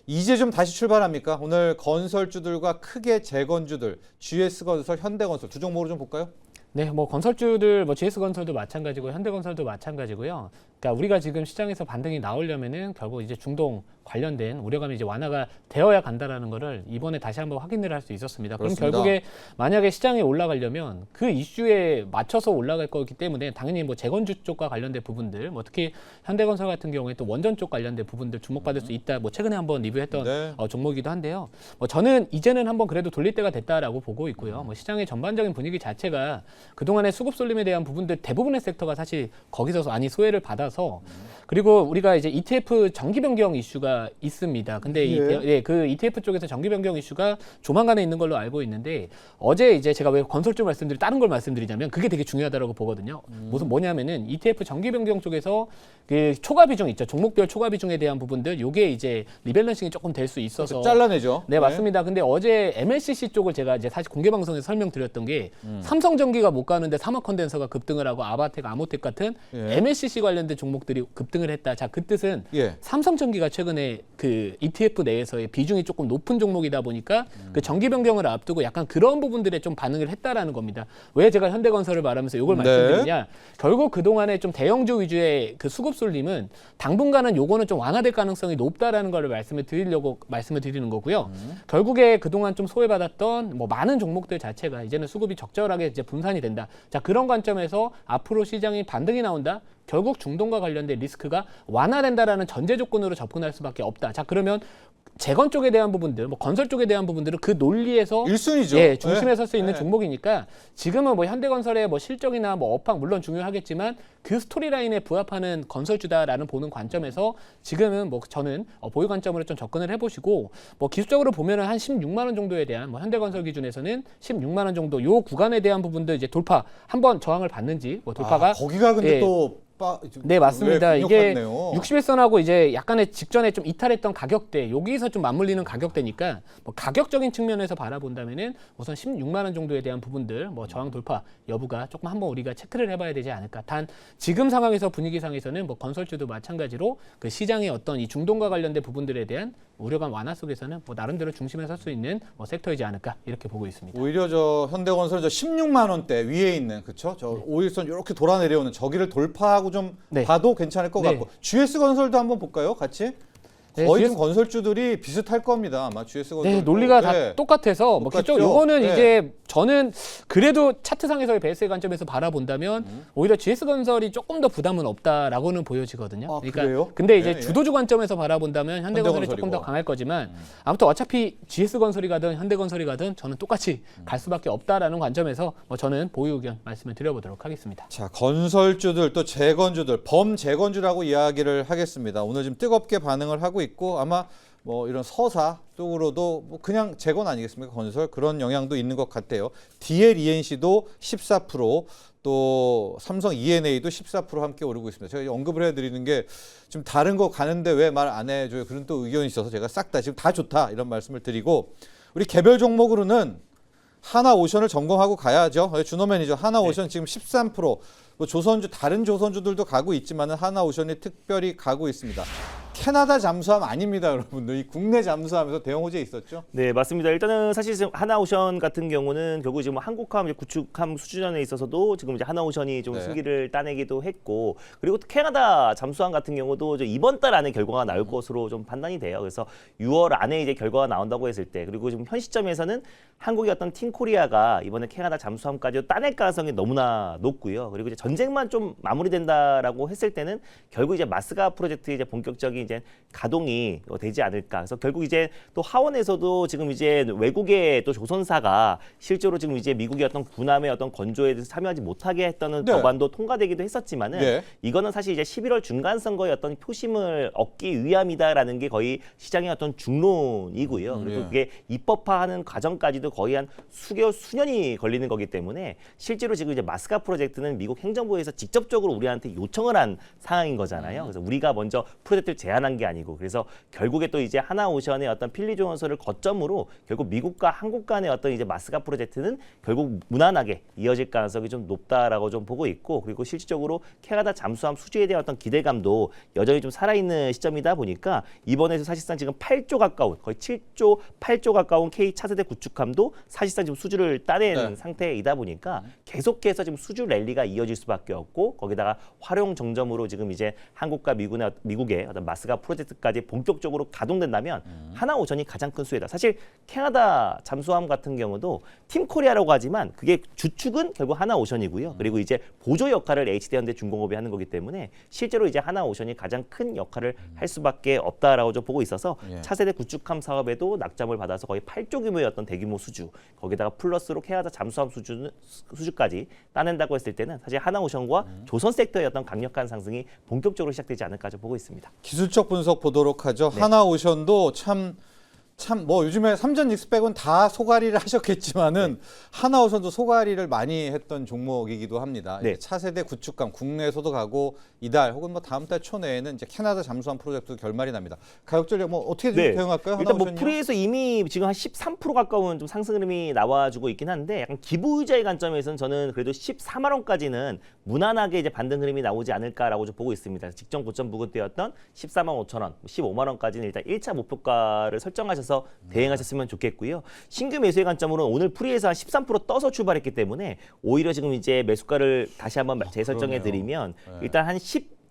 이제 좀 다시 출발합니까? 오늘 건설주들과 크게 재건주들, GS건설, 현대건설 두 종목으로 좀 볼까요? 네, 뭐 건설주들, 뭐 GS건설도 마찬가지고 현대건설도 마찬가지고요. 그러니까 우리가 지금 시장에서 반등이 나오려면은 결국 이제 중동 관련된 우려감이 이제 완화가 되어야 간다라는 거를 이번에 다시 한번 확인을 할 수 있었습니다. 그렇습니다. 그럼 결국에 만약에 시장에 올라가려면 그 이슈에 맞춰서 올라갈 거기 때문에 당연히 뭐 재건주 쪽과 관련된 부분들, 뭐 특히 현대건설 같은 경우에 또 원전 쪽 관련된 부분들 주목받을 수 있다. 뭐 최근에 한번 리뷰했던 네. 종목이기도 한데요. 뭐 저는 이제는 한번 그래도 돌릴 때가 됐다라고 보고 있고요. 뭐 시장의 전반적인 분위기 자체가 그동안의 수급 쏠림에 대한 부분들 대부분의 섹터가 사실 거기서 많이 소외를 받아서 그리고 우리가 이제 ETF 정기 변경 이슈가 있습니다. 근데 그 ETF 쪽에서 정기 변경 이슈가 조만간에 있는 걸로 알고 있는데 어제 이제 제가 왜 건설주 말씀드리 다른 걸 말씀드리자면 그게 되게 중요하다고 보거든요. 무슨 뭐냐면은 ETF 정기 변경 쪽에서 그 초과 비중 있죠. 종목별 초과 비중에 대한 부분들 요게 이제 리밸런싱이 조금 될 수 있어서 잘라내죠. 네, 맞습니다. 근데 어제 MLCC 쪽을 제가 이제 사실 공개 방송에서 설명드렸던 게 삼성전기가 못 가는데 삼화컨덴서가 급등을 하고 아바텍, 아모텍 같은 MLCC 관련된 종목들이 급등을 했다. 자, 그 뜻은 삼성전기가 최근에 그 ETF 내에서의 비중이 조금 높은 종목이다 보니까 그 정기 변경을 앞두고 약간 그런 부분들에 좀 반응을 했다라는 겁니다. 왜 제가 현대건설을 말하면서 이걸 말씀드리냐? 결국 그동안에 좀 대형주 위주의 그 수급 쏠림은 당분간은 요거는 좀 완화될 가능성이 높다라는 걸 말씀을 드리는 거고요. 결국에 그동안 좀 소외받았던 뭐 많은 종목들 자체가 이제는 수급이 적절하게 이제 분산이 된다. 자, 그런 관점에서 앞으로 시장이 반등이 나온다. 결국 중동과 관련된 리스크가 완화된다라는 전제 조건으로 접근할 수밖에 없다. 자, 그러면 재건 쪽에 대한 부분들, 뭐 건설 쪽에 대한 부분들은 그 논리에서 1순위죠. 예, 중심에 설 수 있는 네. 종목이니까 지금은 뭐 현대건설의 뭐 실적이나 뭐 업황 물론 중요하겠지만 그 스토리라인에 부합하는 건설주다라는 보는 관점에서 지금은 뭐 저는 보유 관점으로 좀 접근을 해보시고 뭐 기술적으로 보면은 한 16만 원 정도에 대한 뭐 현대건설 기준에서는 16만 원 정도 요 구간에 대한 부분들 이제 돌파 한번 저항을 받는지 뭐 돌파가 거기가 근데 예. 또 네, 맞습니다. 이게 강력하네요. 61선하고 이제 약간의 직전에 좀 이탈했던 가격대, 여기서 좀 맞물리는 가격대니까 뭐 가격적인 측면에서 바라본다면은 우선 16만 원 정도에 대한 부분들 뭐 저항 돌파 여부가 조금 한번 우리가 체크를 해봐야 되지 않을까. 단 지금 상황에서 분위기상에서는 뭐 건설주도 마찬가지로 그 시장의 어떤 이 중동과 관련된 부분들에 대한 우려감 완화 속에서는 뭐 나름대로 중심에 설 수 있는 뭐 섹터이지 않을까 이렇게 보고 있습니다. 오히려 저 현대건설 저 16만 원대 위에 있는 그쵸? 저 5일선 이렇게 돌아 내려오는 저기를 돌파하고 좀 네. 봐도 괜찮을 것 네. 같고 GS건설도 한번 볼까요? 같이? 네, 거의 GS 좀 건설주들이 비슷할 겁니다. 아마 GS건설. 네, 논리가 다 똑같아서 뭐 똑같죠? 기쪽 요거는 네. 이제 저는 그래도 차트상에서의 베이스의 관점에서 바라본다면 오히려 GS건설이 조금 더 부담은 없다라고는 보여지거든요. 아, 그래요? 근데 이제 네, 주도주 관점에서 바라본다면 현대건설이 조금 더 현대건설이고. 강할 거지만 아무튼 어차피 GS건설이 가든 현대건설이 가든 저는 똑같이 갈 수밖에 없다라는 관점에서 뭐 저는 보유 의견 말씀을 드려보도록 하겠습니다. 자, 건설주들 또 재건주들 범재건주라고 이야기를 하겠습니다. 오늘 지금 뜨겁게 반응을 하고 있고 아마 뭐 이런 서사 쪽으로도 뭐 그냥 재건 아니겠습니까? 건설 그런 영향도 있는 것 같아요. DLENC도 14%, 또 삼성 E&A도 14% 함께 오르고 있습니다. 제가 언급을 해드리는 게 좀 다른 거 가는데 왜 말 안 해줘요? 그런 또 의견이 있어서 제가 싹 다 지금 다 좋다 이런 말씀을 드리고 우리 개별 종목으로는 하나오션을 점검하고 가야죠. 준호 매니저 하나오션 지금 13%, 뭐 조선주 다른 조선주들도 가고 있지만은 하나오션이 특별히 가고 있습니다. 캐나다 잠수함 아닙니다, 여러분들. 이 국내 잠수함에서 대형 호재 있었죠? 네, 맞습니다. 일단은 사실 지금 하나오션 같은 경우는 결국 지금 한국함, 구축함 수주전에 있어서도 지금 이제 하나오션이 좀 네. 승기를 따내기도 했고, 그리고 또 캐나다 잠수함 같은 경우도 이제 이번 달 안에 결과가 나올 것으로 좀 판단이 돼요. 그래서 6월 안에 이제 결과가 나온다고 했을 때, 그리고 지금 현 시점에서는 한국의 어떤 팀코리아가 이번에 캐나다 잠수함까지 따낼 가능성이 너무나 높고요. 그리고 이제 전쟁만 좀 마무리된다라고 했을 때는 결국 이제 마스가 프로젝트 이제 본격적인 이제 가동이 되지 않을까. 그래서 결국 이제 또 하원에서도 지금 이제 외국의 또 조선사가 실제로 지금 이제 미국의 어떤 군함의 어떤 건조에 대해서 참여하지 못하게 했다는 네. 법안도 통과되기도 했었지만은 네. 이거는 사실 이제 11월 중간 선거의 어떤 표심을 얻기 위함이다라는 게 거의 시장의 어떤 중론이고요. 그리고 예. 그게 입법화하는 과정까지도 거의 한 수개월, 수년이 걸리는 거기 때문에 실제로 지금 이제 마스가 프로젝트는 미국 행정부에서 직접적으로 우리한테 요청을 한 상황인 거잖아요. 그래서 우리가 먼저 프로젝트를 제안한 게 아니고 그래서 결국에 또 이제 하나오션의 어떤 필리조선소를 거점으로 결국 미국과 한국 간의 어떤 이제 마스가 프로젝트는 결국 무난하게 이어질 가능성이 좀 높다라고 좀 보고 있고 그리고 실질적으로 캐나다 잠수함 수주에 대한 어떤 기대감도 여전히 좀 살아있는 시점이다 보니까 이번에도 사실상 지금 8조 가까운 거의 7조, 8조 가까운 K 차세대 구축함도 사실상 지금 수주를 따낸 네. 상태이다 보니까 계속해서 지금 수주 랠리가 이어질 수밖에 없고 거기다가 활용 정점으로 지금 이제 한국과 미국의 어떤 마스가 프로젝트까지 본격적으로 가동된다면 하나오션이 가장 큰 수혜다. 사실 캐나다 잠수함 같은 경우도 팀코리아라고 하지만 그게 주축은 결국 하나오션이고요. 그리고 이제 보조 역할을 HD현대중공업이 하는 거기 때문에 실제로 이제 하나오션이 가장 큰 역할을 할 수밖에 없다라고 좀 보고 있어서 예. 차세대 구축함 사업에도 낙점을 받아서 거의 8조 규모의 어떤 대규모 수주 거기다가 플러스로 캐나다 잠수함 수주까지 따낸다고 했을 때는 사실 하나오션과 조선 섹터의 어떤 강력한 상승이 본격적으로 시작되지 않을까 좀 보고 있습니다. 기술적 분석 보도록 하죠. 네. 하나오션도 참 뭐 요즘에 삼전 익스백은 다 소가리를 하셨겠지만은 하나오션도 소가리를 많이 했던 종목이기도 합니다. 네. 이제 차세대 구축함 국내에서도 가고 이달 혹은 뭐 다음 달 초내에는 이제 캐나다 잠수함 프로젝트 결말이 납니다. 가격 전략 뭐 어떻게 좀 대응할까요? 일단 뭐 하나오션요? 프리에서 이미 지금 한 13% 가까운 좀 상승 흐름이 나와주고 있긴 한데 약간 기부 의자의 관점에서는 저는 그래도 14만 원까지는 무난하게 이제 반등 흐름이 나오지 않을까라고 좀 보고 있습니다. 직전 고점 부근대였던 14만 5천 원, 15만 원까지는 일단 1차 목표가를 설정하셔서 대응하셨으면 좋겠고요. 신규 매수의 관점으로는 오늘 프리에서 한 13% 떠서 출발했기 때문에 오히려 지금 이제 매수가를 다시 한번 재설정해 드리면 네. 일단 한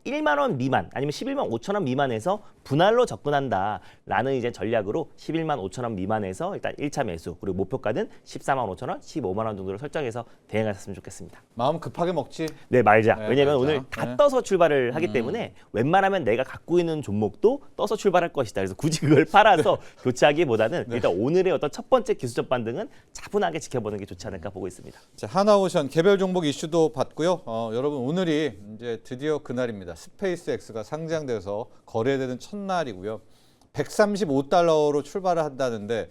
1만 원 미만 아니면 11만 5천 원 미만에서 분할로 접근한다라는 이제 전략으로 11만 5천 원 미만에서 일단 1차 매수 그리고 목표가는 14만 5천 원, 15만 원 정도를 설정해서 대응하셨으면 좋겠습니다. 마음 급하게 먹지. 네, 말자. 네, 왜냐면 말자. 오늘 다 네. 떠서 출발을 하기 때문에 웬만하면 내가 갖고 있는 종목도 떠서 출발할 것이다. 그래서 굳이 그걸 팔아서 교체하기보다는 일단 오늘의 어떤 첫 번째 기술적 반등은 차분하게 지켜보는 게 좋지 않을까 보고 있습니다. 자, 하나오션 개별 종목 이슈도 봤고요. 여러분 오늘이 이제 드디어 그날입니다. 스페이스X가 상장돼서 거래되는 첫날이고요. 135달러로 출발을 한다는데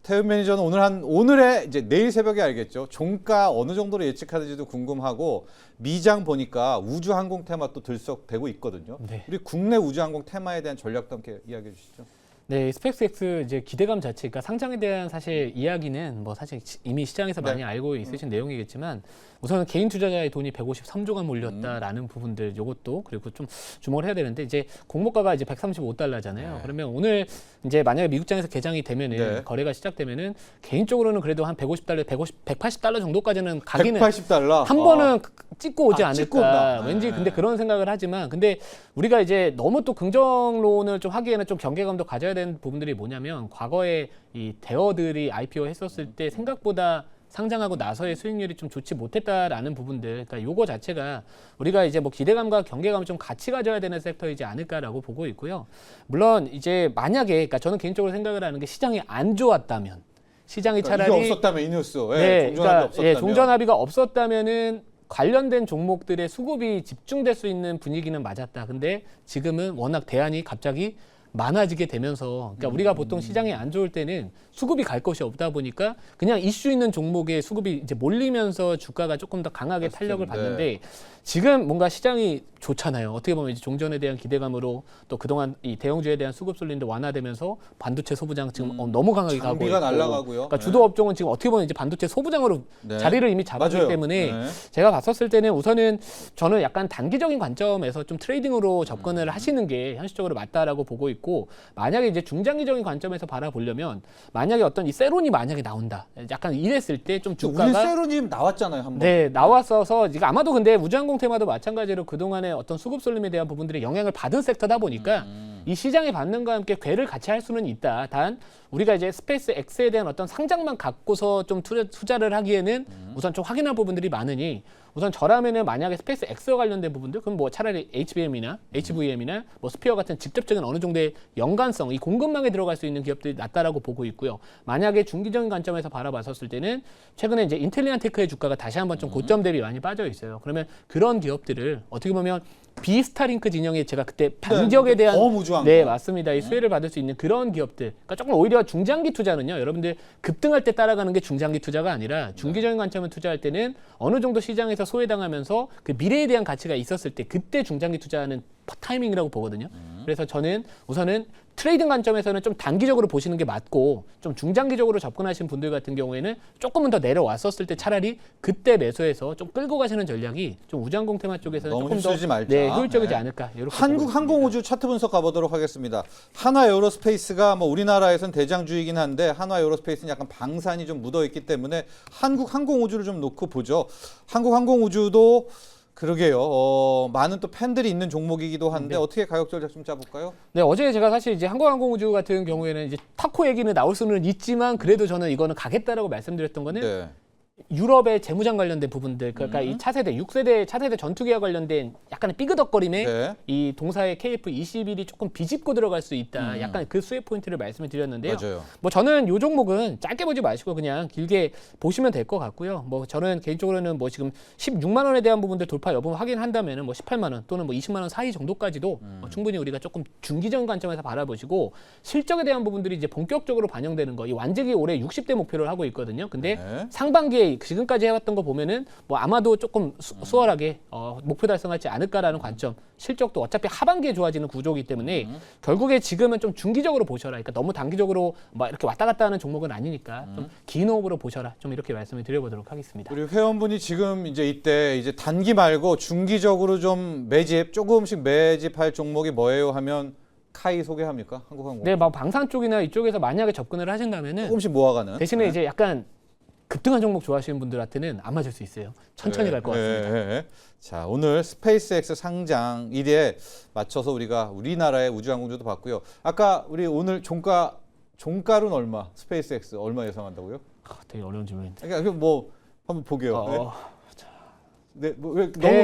태훈 매니저는 오늘의 이제 내일 새벽에 알겠죠. 종가 어느 정도로 예측하는지도 궁금하고 미장 보니까 우주항공 테마 또 들썩대고 있거든요. 네. 우리 국내 우주항공 테마에 대한 전략도 함께 이야기해 주시죠. 네, 스페이스X 이제 기대감 자체, 그러니까 상장에 대한 사실 이야기는 뭐 사실 이미 시장에서 네. 많이 알고 있으신 내용이겠지만 우선은 개인 투자자의 돈이 153조가 몰렸다라는 부분들 요것도 그리고 좀 주목을 해야 되는데 이제 공모가가 이제 135달러잖아요. 네. 그러면 오늘 이제 만약에 미국장에서 개장이 되면은 네. 거래가 시작되면은 개인적으로는 그래도 한 150달러, 180달러 정도까지는 가기는 180달러. 한 번은 찍고 오지 않을까. 찍고 온다. 왠지 네. 근데 그런 생각을 하지만 근데 우리가 이제 너무 또 긍정론을 좀 하기에는 좀 경계감도 가져야 되는 부분들이 뭐냐면 과거에 이 대어들이 IPO 했었을 때 생각보다 상장하고 나서의 수익률이 좀 좋지 못했다라는 부분들, 그러니까 요거 자체가 우리가 이제 뭐 기대감과 경계감을 좀 같이 가져야 되는 섹터이지 않을까라고 보고 있고요. 물론 이제 만약에, 그러니까 저는 개인적으로 생각을 하는 게 시장이 안 좋았다면, 시장이 그러니까 차라리 이게 없었다면 이 뉴스, 네, 종전합의 그러니까 없었다면 종전합의가 없었다면은 관련된 종목들의 수급이 집중될 수 있는 분위기는 맞았다. 근데 지금은 워낙 대안이 갑자기 많아지게 되면서, 그러니까 우리가 보통 시장이 안 좋을 때는 수급이 갈 것이 없다 보니까 그냥 이슈 있는 종목에 수급이 이제 몰리면서 주가가 조금 더 강하게 탄력을 받는데 지금 뭔가 시장이 좋잖아요. 어떻게 보면 이제 종전에 대한 기대감으로 또 그동안 이 대형주에 대한 수급 쏠림도 완화되면서 반도체 소부장 지금 너무 강하게 가고 장비가 있고, 날아가고요. 그러니까 네. 주도 업종은 지금 어떻게 보면 이제 반도체 소부장으로 네. 자리를 이미 잡았기 맞아요. 때문에 네. 제가 봤었을 때는 우선은 저는 약간 단기적인 관점에서 좀 트레이딩으로 접근을 하시는 게 현실적으로 맞다라고 보고 있고, 만약에 이제 중장기적인 관점에서 바라보려면 만약에 어떤 이 세론이 만약에 나온다, 약간 이랬을 때 좀 우리 주가가 세로님 나왔잖아요, 한 번. 네, 나왔어서 이게 아마도 근데 우주항공 테마도 마찬가지로 그동안의 어떤 수급 쏠림에 대한 부분들이 영향을 받은 섹터다 보니까 이 시장의 반응과 함께 궤를 같이 할 수는 있다. 단 우리가 이제 스페이스 X에 대한 어떤 상장만 갖고서 좀 투자를 하기에는 우선 좀 확인할 부분들이 많으니, 우선 저라면은 만약에 스페이스 X와 관련된 부분들, 그럼 뭐 차라리 HBM이나 HVM이나 뭐 스피어 같은 직접적인 어느 정도의 연관성, 이 공급망에 들어갈 수 있는 기업들이 낫다라고 보고 있고요. 만약에 중기적인 관점에서 바라봤었을 때는 최근에 이제 인텔리안테크의 주가가 다시 한번 좀 고점 대비 많이 빠져 있어요. 그러면 그런 기업들을 어떻게 보면 비스타링크 진영에 제가 그때 반격에 대한 범우주항공. 네, 맞습니다. 이 수혜를 받을 수 있는 그런 기업들. 그러니까 조금 오히려 중장기 투자는요. 여러분들 급등할 때 따라가는 게 중장기 투자가 아니라 중기적인 관점을 투자할 때는 어느 정도 시장에서 소외당하면서 그 미래에 대한 가치가 있었을 때 그때 중장기 투자하는 타이밍이라고 보거든요. 그래서 저는 우선은 트레이딩 관점에서는 좀 단기적으로 보시는 게 맞고, 좀 중장기적으로 접근하신 분들 같은 경우에는 조금은 더 내려왔었을 때 차라리 그때 매수해서 좀 끌고 가시는 전략이 좀 우주항공 테마 쪽에서는 너무 조금 더 휩쓸지 말자. 네, 효율적이지 네. 않을까. 이렇게 보고 한국 있습니다. 항공우주 차트 분석 가보도록 하겠습니다. 한화 에어로스페이스가 뭐 우리나라에선 대장주이긴 한데 한화 에어로스페이스는 약간 방산이 좀 묻어 있기 때문에 한국 항공우주를 좀 놓고 보죠. 한국 항공우주도 그러게요. 많은 또 팬들이 있는 종목이기도 한데 어떻게 가격 전략 좀 짜볼까요? 네, 어제 제가 사실 이제 한국항공우주 같은 경우에는 이제 타코 얘기는 나올 수는 있지만 그래도 저는 이거는 가겠다라고 말씀드렸던 거는 네. 유럽의 재무장 관련된 부분들, 그러니까 이 차세대, 6세대 차세대 전투기와 관련된 약간의 삐그덕거림에 네. 이 동사의 KF21이 조금 비집고 들어갈 수 있다. 약간 그 수혜 포인트를 말씀을 드렸는데요. 맞아요. 뭐 저는 요 종목은 짧게 보지 마시고 그냥 길게 보시면 될 것 같고요. 뭐 저는 개인적으로는 뭐 지금 16만 원에 대한 부분들 돌파 여부 확인한다면은 뭐 18만 원 또는 뭐 20만 원 사이 정도까지도 충분히 우리가 조금 중기적인 관점에서 바라보시고, 실적에 대한 부분들이 이제 본격적으로 반영되는 거, 이 완직이 올해 60대 목표를 하고 있거든요. 근데 네. 상반기에 지금까지 해왔던 거 보면은 뭐 아마도 조금 수월하게 목표 달성하지 않을까라는 관점, 실적도 어차피 하반기에 좋아지는 구조이기 때문에 결국에 지금은 좀 중기적으로 보셔라. 그러니까 너무 단기적으로 막 이렇게 왔다 갔다 하는 종목은 아니니까 좀 긴 호흡으로 보셔라. 좀 이렇게 말씀을 드려보도록 하겠습니다. 우리 회원분이 지금 이제 이때 이제 단기 말고 중기적으로 좀 조금씩 매집할 종목이 뭐예요 하면 카이 소개합니까? 한국항공. 네, 뭐 방산 쪽이나 이쪽에서 만약에 접근을 하신다면은 조금씩 모아가는. 대신에 네. 이제 약간 급등한 종목 좋아하시는 분들한테는 안 맞을 수 있어요. 천천히 갈 것 같습니다. 자, 오늘 스페이스X 상장 일에 맞춰서 우리가 우리나라의 우주항공주도 봤고요. 아까 우리 오늘 종가는 얼마? 스페이스X 얼마 예상한다고요? 되게 어려운 질문인데. 그러니까 뭐 한번 보게요. 네, 왜 너무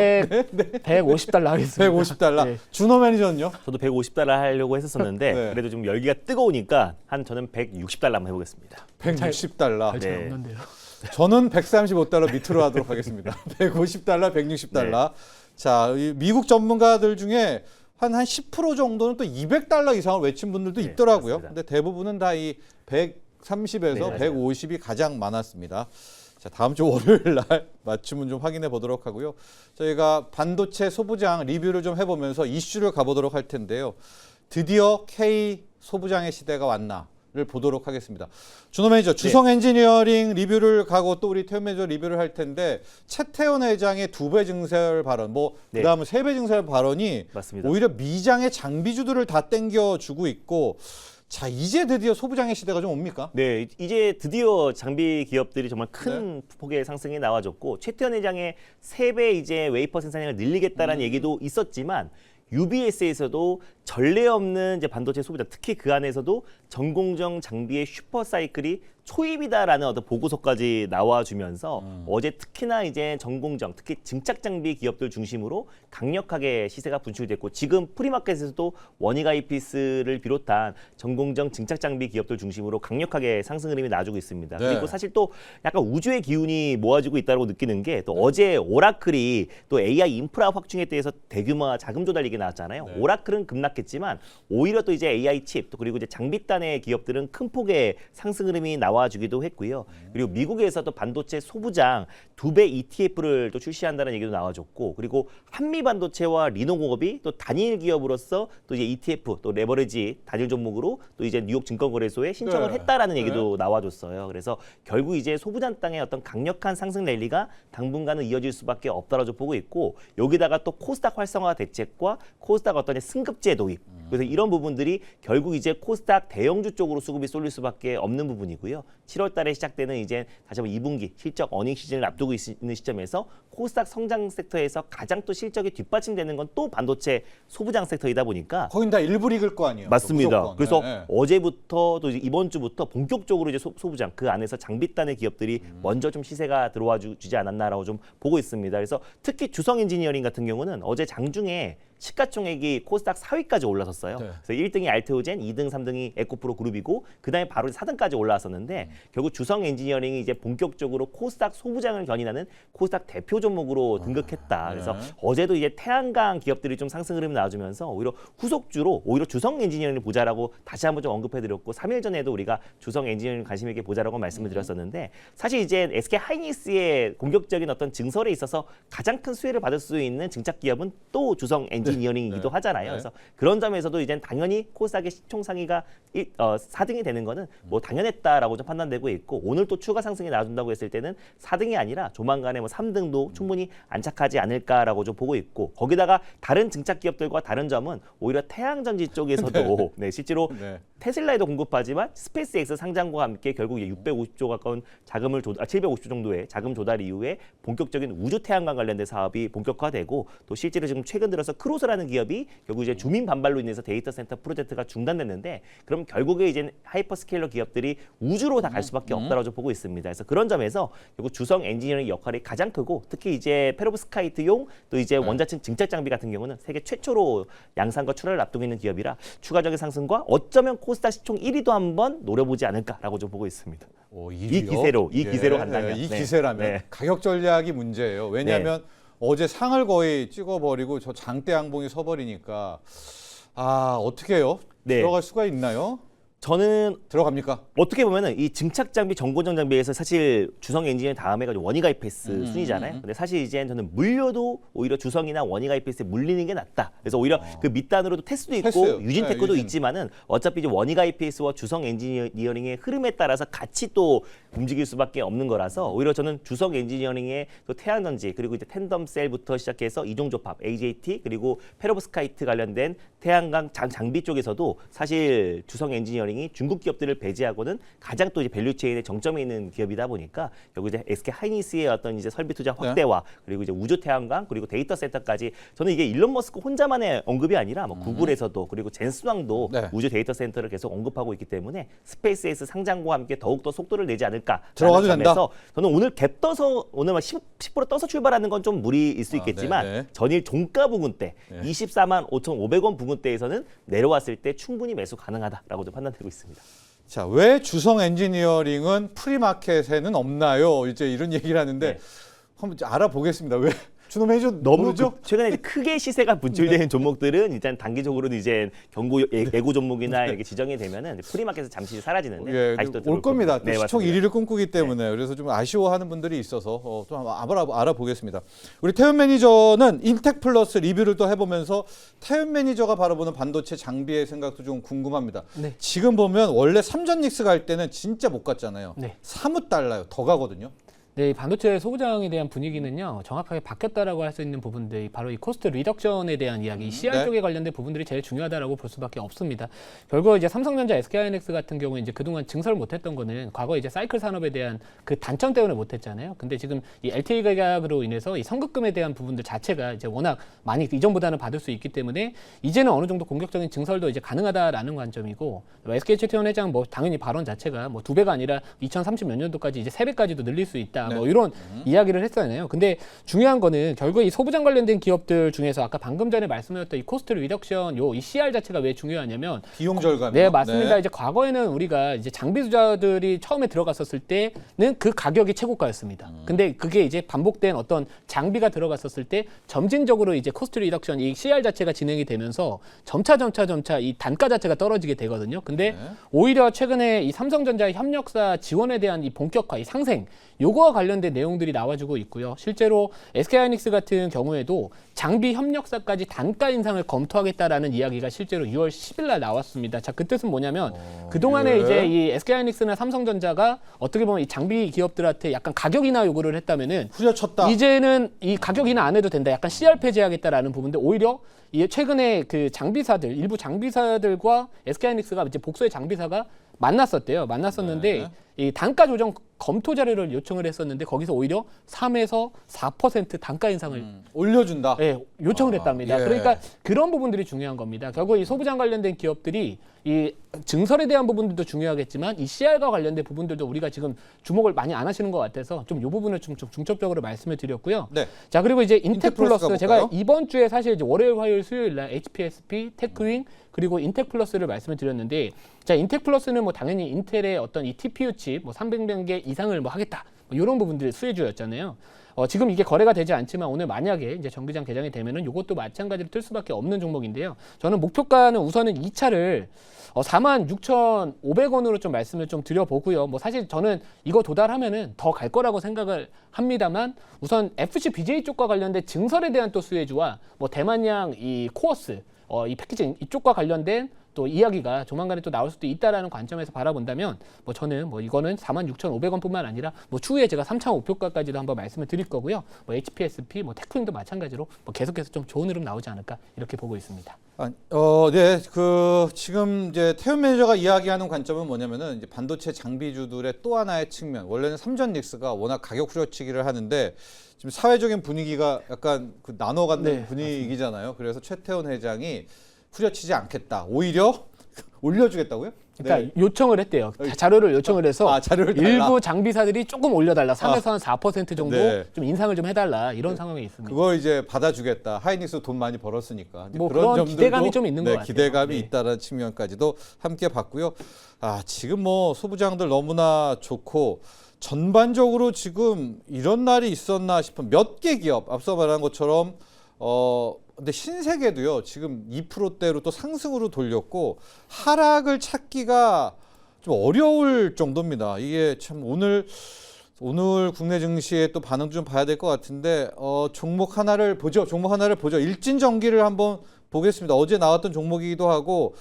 150달러 하겠습니다. 150달러. 네. 준호 매니저는요? 저도 150달러 하려고 했었었는데 네. 그래도 좀 열기가 뜨거우니까 저는 160달러 한번 해보겠습니다. 160달러. 잘 네. 없는데요. 저는 135달러 밑으로 하도록 하겠습니다. 150달러, 160달러. 자, 이 미국 전문가들 중에 한 10% 정도는 또 200달러 이상을 외친 분들도 네, 있더라고요. 맞습니다. 근데 대부분은 다 이 130에서 네, 맞아요. 150이 가장 많았습니다. 자, 다음 주 월요일 날 맞춤은 좀 확인해 보도록 하고요. 저희가 반도체 소부장 리뷰를 좀 해보면서 이슈를 가보도록 할 텐데요. 드디어 K 소부장의 시대가 왔나를 보도록 하겠습니다. 준호 매니저, 주성 엔지니어링 리뷰를 가고 또 우리 태현 매니저 리뷰를 할 텐데 최태원 회장의 2배 증설 발언, 네. 그다음에 3배 증설 발언이 맞습니다. 오히려 미장의 장비주들을 다 땡겨주고 있고, 자, 이제 드디어 소부장의 시대가 좀 옵니까? 네, 이제 드디어 장비 기업들이 정말 큰 폭의 상승이 나와줬고 최태원 회장의 3배 이제 웨이퍼 생산량을 늘리겠다라는 얘기도 있었지만 UBS에서도 전례 없는 이제 반도체 소비자, 특히 그 안에서도 전공정 장비의 슈퍼 사이클이 초입이다라는 어떤 보고서까지 나와주면서 어제 특히나 이제 전공정, 특히 증착 장비 기업들 중심으로 강력하게 시세가 분출됐고 지금 프리마켓에서도 원익 아이피스를 비롯한 전공정 증착 장비 기업들 중심으로 강력하게 상승 흐름이 나와주고 있습니다. 네. 그리고 사실 또 약간 우주의 기운이 모아지고 있다고 느끼는 게 또 어제 오라클이 또 AI 인프라 확충에 대해서 대규모 자금 조달 얘기 나왔잖아요. 네. 오라클은 급락했지만 오히려 또 이제 AI 칩 또 그리고 이제 장비단의 기업들은 큰 폭의 상승 흐름이 나와주기도 했고요. 그리고 미국에서도 반도체 소부장 2배 ETF를 또 출시한다는 얘기도 나와줬고 그리고 한미 반도체와 리노공업이 또 단일 기업으로서 또 이제 ETF 또 레버리지 단일 종목으로 또 이제 뉴욕 증권거래소에 신청을 네. 했다라는 얘기도 나와줬어요. 그래서 결국 이제 소부장 땅의 어떤 강력한 상승 랠리가 당분간은 이어질 수밖에 없다라고 보고 있고 여기다가 또 코스닥 활성화 대책과 코스닥 어떤 승급제 도입 그래서 이런 부분들이 결국 이제 코스닥 대형주 쪽으로 수급이 쏠릴 수밖에 없는 부분이고요. 7월 달에 시작되는 이제 다시 한번 2분기 실적 어닝 시즌을 앞두고 있는 시점에서 코스닥 성장 섹터에서 가장 또 실적이 뒷받침되는 건 또 반도체 소부장 섹터이다 보니까 거긴 다 일부 익을 거 아니에요. 맞습니다. 무조건. 그래서 네. 어제부터 또 이제 이번 주부터 본격적으로 이제 소부장 그 안에서 장비단의 기업들이 먼저 좀 시세가 들어와 주지 않았나라고 좀 보고 있습니다. 그래서 특히 주성 엔지니어링 같은 경우는 어제 장중에 시가총액이 코스닥 4위까지 올라섰어요. 네. 그래서 1등이 알테오젠, 2등, 3등이 에코프로 그룹이고 그다음에 바로 4등까지 올라왔었는데 결국 주성 엔지니어링이 이제 본격적으로 코스닥 소부장을 견인하는 코스닥 대표 종목으로 등극했다. 그래서 어제도 이제 태양광 기업들이 좀 상승 흐름이 나와주면서 오히려 후속주로 오히려 주성 엔지니어링을 보자라고 다시 한번 좀 언급해드렸고 3일 전에도 우리가 주성 엔지니어링 관심 있게 보자라고 말씀을 드렸었는데 사실 이제 SK 하이닉스의 공격적인 어떤 증설에 있어서 가장 큰 수혜를 받을 수 있는 증착 기업은 또 주성 엔지니어링이기도 하잖아요. 네. 그래서 그런 점에서도 이제 당연히 코스닥의 시총 상위가 4등이 되는 거는 뭐 당연했다라고 좀 판단되고 있고 오늘 또 추가 상승이 나와준다고 했을 때는 4등이 아니라 조만간에 뭐 3등도 충분히 안착하지 않을까라고 좀 보고 있고 거기다가 다른 증착 기업들과 다른 점은 오히려 태양전지 쪽에서도 네, 실제로 네. 테슬라에도 공급하지만 스페이스X 상장과 함께 결국 650조 가까운 자금을 750조 정도의 자금 조달 이후에 본격적인 우주 태양광 관련된 사업이 본격화되고 또 실제로 지금 최근 들어서 크로스라는 기업이 결국 이제 주민 반발로 인해서 데이터 센터 프로젝트가 중단됐는데 그럼 결국에 이제 하이퍼스케일러 기업들이 우주로 다 갈 수밖에 없다라고 좀 보고 있습니다. 그래서 그런 점에서 결국 주성 엔지니어링 역할이 가장 크고 특히 이제 페로브스카이트용 또 이제 원자층 증착 장비 같은 경우는 세계 최초로 양산과 출하를 앞두고 있는 기업이라 추가적인 상승과 어쩌면 코스닥 시총 1위도 한번 노려보지 않을까라고 좀 보고 있습니다. 오, 이 기세로 간다면 이 네. 기세라면 네. 가격 전략이 문제예요. 왜냐하면 어제 상을 거의 찍어버리고 저 장대 양봉이 서버리니까 어떻게 해요? 네. 들어갈 수가 있나요? 저는 들어갑니까? 어떻게 보면은 이 증착 장비, 정고정 장비에서 사실 주성 엔지니어 다음에가 원익 아이피스 순이잖아요. 근데 사실 이제 저는 물려도 오히려 주성이나 원익 아이피스에 물리는 게 낫다. 그래서 오히려 그 밑단으로도 테스도 있고 테스. 유진테크도 유진. 있지만은 어차피 이제 원익 아이피스와 주성 엔지니어링의 흐름에 따라서 같이 또 움직일 수밖에 없는 거라서 오히려 저는 주성 엔지니어링의 또 태양전지 그리고 이제 텐덤셀부터 시작해서 이종조팝, AJT 그리고 페로브스카이트 관련된 태양광 장비 쪽에서도 사실 주성 엔지니어링이 엔지니어링이 중국 기업들을 배제하고는 가장 또 이제 밸류체인의 정점에 있는 기업이다 보니까 결국 이제 SK 하이닉스의 어떤 이제 설비 투자 확대와 그리고 이제 우주 태양광 그리고 데이터 센터까지 저는 이게 일론 머스크 혼자만의 언급이 아니라 뭐 구글에서도 그리고 젠스왕도 네. 우주 데이터 센터를 계속 언급하고 있기 때문에 스페이스X 상장과 함께 더욱더 속도를 내지 않을까 들어가도 된다. 점에서 저는 오늘 갭 떠서 오늘 막 10% 떠서 출발하는 건 좀 무리일 수 있겠지만 네. 전일 종가 부근 때 24만 5,500원 부근 대에서는 내려왔을 때 충분히 매수 가능하다라고 좀 판단되고 있습니다. 자, 왜 주성 엔지니어링은 프리마켓에는 없나요? 이제 이런 얘기를 하는데 네. 한번 이제 알아보겠습니다. 왜? 준호 매니저 너무 모르죠? 최근에 이제 크게 시세가 분출되는 종목들은 일단 단기적으로는 이제 경고 예고 종목이나 이렇게 지정이 되면은 프리마켓에서 잠시 사라지는데 예, 다시 또 올 들어올 겁니다. 또 네, 시총 맞습니다. 1위를 꿈꾸기 때문에 그래서 좀 아쉬워하는 분들이 있어서 좀 한번 알아보겠습니다. 우리 태윤 매니저는 인텍 플러스 리뷰를 또 해보면서 태윤 매니저가 바라보는 반도체 장비의 생각도 좀 궁금합니다. 네. 지금 보면 원래 삼전닉스 갈 때는 진짜 못 갔잖아요. 네. 사뭇 달라요. 더 가거든요. 네, 이 반도체 소부장에 대한 분위기는요 정확하게 바뀌었다라고 할 수 있는 부분들이 바로 이 코스트 리덕션에 대한 이야기, CR 네. 쪽에 관련된 부분들이 제일 중요하다라고 볼 수밖에 없습니다. 결국 이제 삼성전자, SK하이닉스 같은 경우에 이제 그동안 증설 못했던 거는 과거 이제 사이클 산업에 대한 그 단점 때문에 못했잖아요. 근데 지금 이 LTA 가격으로 인해서 이 선급금에 대한 부분들 자체가 이제 워낙 많이 이전보다는 받을 수 있기 때문에 이제는 어느 정도 공격적인 증설도 이제 가능하다라는 관점이고 SK 최태원 회장 뭐 당연히 발언 자체가 뭐 2배가 아니라 2030 몇 년도까지 이제 3배까지도 늘릴 수 있다. 뭐 이런 이야기를 했잖아요. 근데 중요한 거는 결국 이 소부장 관련된 기업들 중에서 아까 방금 전에 말씀드렸던 이 코스트 리덕션 이 CR 자체가 왜 중요하냐면 비용 절감. 네, 맞습니다. 이제 과거에는 우리가 이제 장비 투자들이 처음에 들어갔었을 때는 그 가격이 최고가였습니다. 근데 그게 이제 반복된 어떤 장비가 들어갔었을 때 점진적으로 이제 코스트 리덕션 이 CR 자체가 진행이 되면서 점차 이 단가 자체가 떨어지게 되거든요. 근데 오히려 최근에 이 삼성전자의 협력사 지원에 대한 이 본격화, 이 상생 요거와 관련된 내용들이 나와주고 있고요. 실제로 SK하이닉스 같은 경우에도 장비 협력사까지 단가 인상을 검토하겠다라는 이야기가 실제로 6월 10일 날 나왔습니다. 자, 그 뜻은 뭐냐면 그동안에 예. 이제 이 SK하이닉스나 삼성전자가 어떻게 보면 이 장비 기업들한테 약간 가격 인하 요구를 했다면은 후려쳤다. 이제는 이 가격 인하 안 해도 된다. 약간 CR 폐지하겠다라는 부분인데 오히려 최근에 그 장비사들 일부 장비사들과 SK하이닉스가 이제 복수의 장비사가 만났었대요. 만났었는데 네. 이 단가 조정 검토 자료를 요청을 했었는데 거기서 오히려 3에서 4% 단가 인상을 올려준다. 예, 요청을 했답니다. 예. 그러니까 그런 부분들이 중요한 겁니다. 결국 이 소부장 관련된 기업들이 이 증설에 대한 부분들도 중요하겠지만 이 CR과 관련된 부분들도 우리가 지금 주목을 많이 안 하시는 것 같아서 좀 이 부분을 좀 중점적으로 말씀을 드렸고요. 네. 자, 그리고 이제 인텍 플러스 가볼까요? 제가 이번 주에 사실 이제 월요일, 화요일, 수요일 날 HPSP, 테크윙 그리고 인텍 플러스를 말씀을 드렸는데 자, 인텍 플러스는 뭐 당연히 인텔의 어떤 이 TPU 칩 뭐 300명 이상을 뭐 하겠다. 뭐 이런 부분들이 수혜주였잖아요. 지금 이게 거래가 되지 않지만 오늘 만약에 이제 정기장 개장이 되면은 이것도 마찬가지로 뜰 수밖에 없는 종목인데요. 저는 목표가는 우선은 2차를 46,500원으로 좀 말씀을 좀 드려보고요. 뭐 사실 저는 이거 도달하면은 더 갈 거라고 생각을 합니다만 우선 FC BJ 쪽과 관련된 증설에 대한 또 수혜주와 뭐 대만양 이 코어스 이 패키징 이쪽과 관련된 또 이야기가 조만간에 또 나올 수도 있다라는 관점에서 바라본다면 뭐 저는 뭐 이거는 46,500원뿐만 아니라 뭐 추후에 제가 3차 목표가까지도 한번 말씀을 드릴 거고요. 뭐 HPSP, 뭐 테크윙도 마찬가지로 뭐 계속해서 좀 좋은 흐름 나오지 않을까 이렇게 보고 있습니다. 네, 지금 이제 태윤 매니저가 이야기하는 관점은 뭐냐면은 이제 반도체 장비주들의 또 하나의 측면. 원래는 삼전닉스가 워낙 가격 후려치기를 하는데 지금 사회적인 분위기가 약간 그 나눠가는 네, 분위기잖아요. 그래서 최태원 회장이 후려치지 않겠다. 오히려 올려주겠다고요? 그러니까 요청을 했대요. 자료를 요청을 해서 자료를 달라. 일부 장비사들이 조금 올려달라. 3에서 한 4% 정도 네. 좀 인상을 좀 해달라. 이런 상황이 있습니다. 그걸 이제 받아주겠다. 하이닉스 돈 많이 벌었으니까. 이제 뭐 그런 점들도, 기대감이 좀 있는 것 같아요. 기대감이 네. 있다는 측면까지도 함께 봤고요. 지금 뭐 소부장들 너무나 좋고 전반적으로 지금 이런 날이 있었나 싶은 몇 개 기업 앞서 말한 것처럼 근데 신세계도요. 지금 2%대로 또 상승으로 돌렸고 하락을 찾기가 좀 어려울 정도입니다. 이게 참 오늘 국내 증시의 또 반응 좀 봐야 될 것 같은데 종목 하나를 보죠. 일진전기를 한번 보겠습니다. 어제 나왔던 종목이기도 하고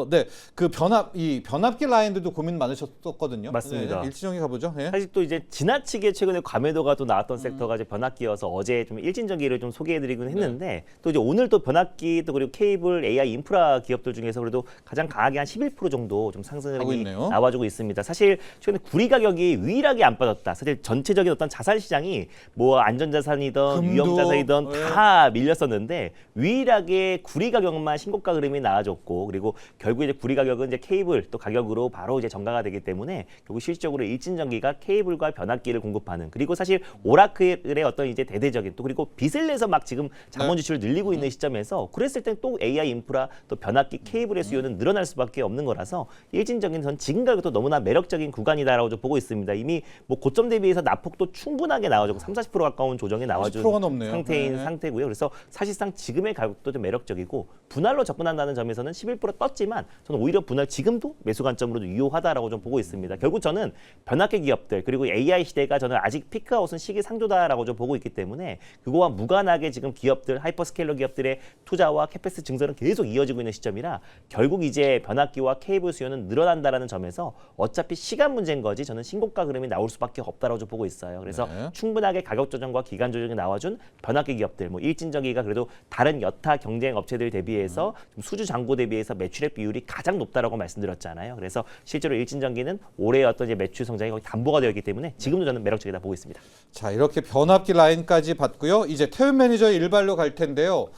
네, 그 변압기 라인들도 고민 많으셨었거든요. 맞습니다. 네, 일진정이 가보죠. 네. 사실 또 이제 지나치게 최근에 과매도가 또 나왔던 섹터가 이제 변압기여서 어제 좀 일진전기를 좀 소개해드리긴 했는데 또 이제 오늘 또 변압기 또 그리고 케이블, AI 인프라 기업들 중에서 그래도 가장 강하게 한 11% 정도 좀 상승 하고 흐름이 있네요. 나와주고 있습니다. 사실 최근에 구리 가격이 유일하게 안 빠졌다. 사실 전체적인 어떤 자산 시장이 뭐 안전자산이든 금도, 위험자산이든 네. 다 밀렸었는데 유일하게 구리 가격만 신고가 흐름이 나와줬고 그리고 결국 이제 구리 가격은 이제 케이블 또 가격으로 바로 이제 전가가 되기 때문에 결국 실질적으로 일진전기가 케이블과 변압기를 공급하는 그리고 사실 오라클의 어떤 이제 대대적인 또 그리고 빚을 내서 막 지금 자본 지출을 늘리고 있는 시점에서 그랬을 땐 또 AI 인프라 또 변압기 케이블의 수요는 늘어날 수밖에 없는 거라서 일진전기는 전 지금 가격도 너무나 매력적인 구간이다라고 좀 보고 있습니다. 이미 뭐 고점 대비해서 낙폭도 충분하게 나와주고 30-40% 가까운 조정이 나와준 10%가 넘네요. 상태인 네. 상태고요. 그래서 사실상 지금의 가격도 좀 매력적이고 분할로 접근한다는 점에서는 11% 떴지만 저는 오히려 분할 지금도 매수 관점으로도 유효하다라고 좀 보고 있습니다. 결국 저는 변압기 기업들 그리고 AI 시대가 저는 아직 피크아웃은 시기상조다라고 좀 보고 있기 때문에 그거와 무관하게 지금 기업들 하이퍼스케일러 기업들의 투자와 캐pex 증설은 계속 이어지고 있는 시점이라 결국 이제 변압기와 케이블 수요는 늘어난다라는 점에서 어차피 시간 문제인 거지 저는 신고가 흐름이 나올 수밖에 없다라고 좀 보고 있어요. 그래서 네. 충분하게 가격 조정과 기간 조정이 나와준 변압기 기업들, 뭐 일진전기가 그래도 다른 여타 경쟁 업체들 대비해서 좀 수주 잔고 대비해서 매출액 비율이 가장 높다라고 말씀드렸잖아요. 그래서 실제로 일진전기는 올해 어떤 이제 매출 성장이 거의 담보가 되어 있기 때문에 지금도 저는 매력적이다 보고 있습니다. 자, 이렇게 변압기 라인까지 봤고요. 이제 태움 매니저의 일발로 갈 텐데요.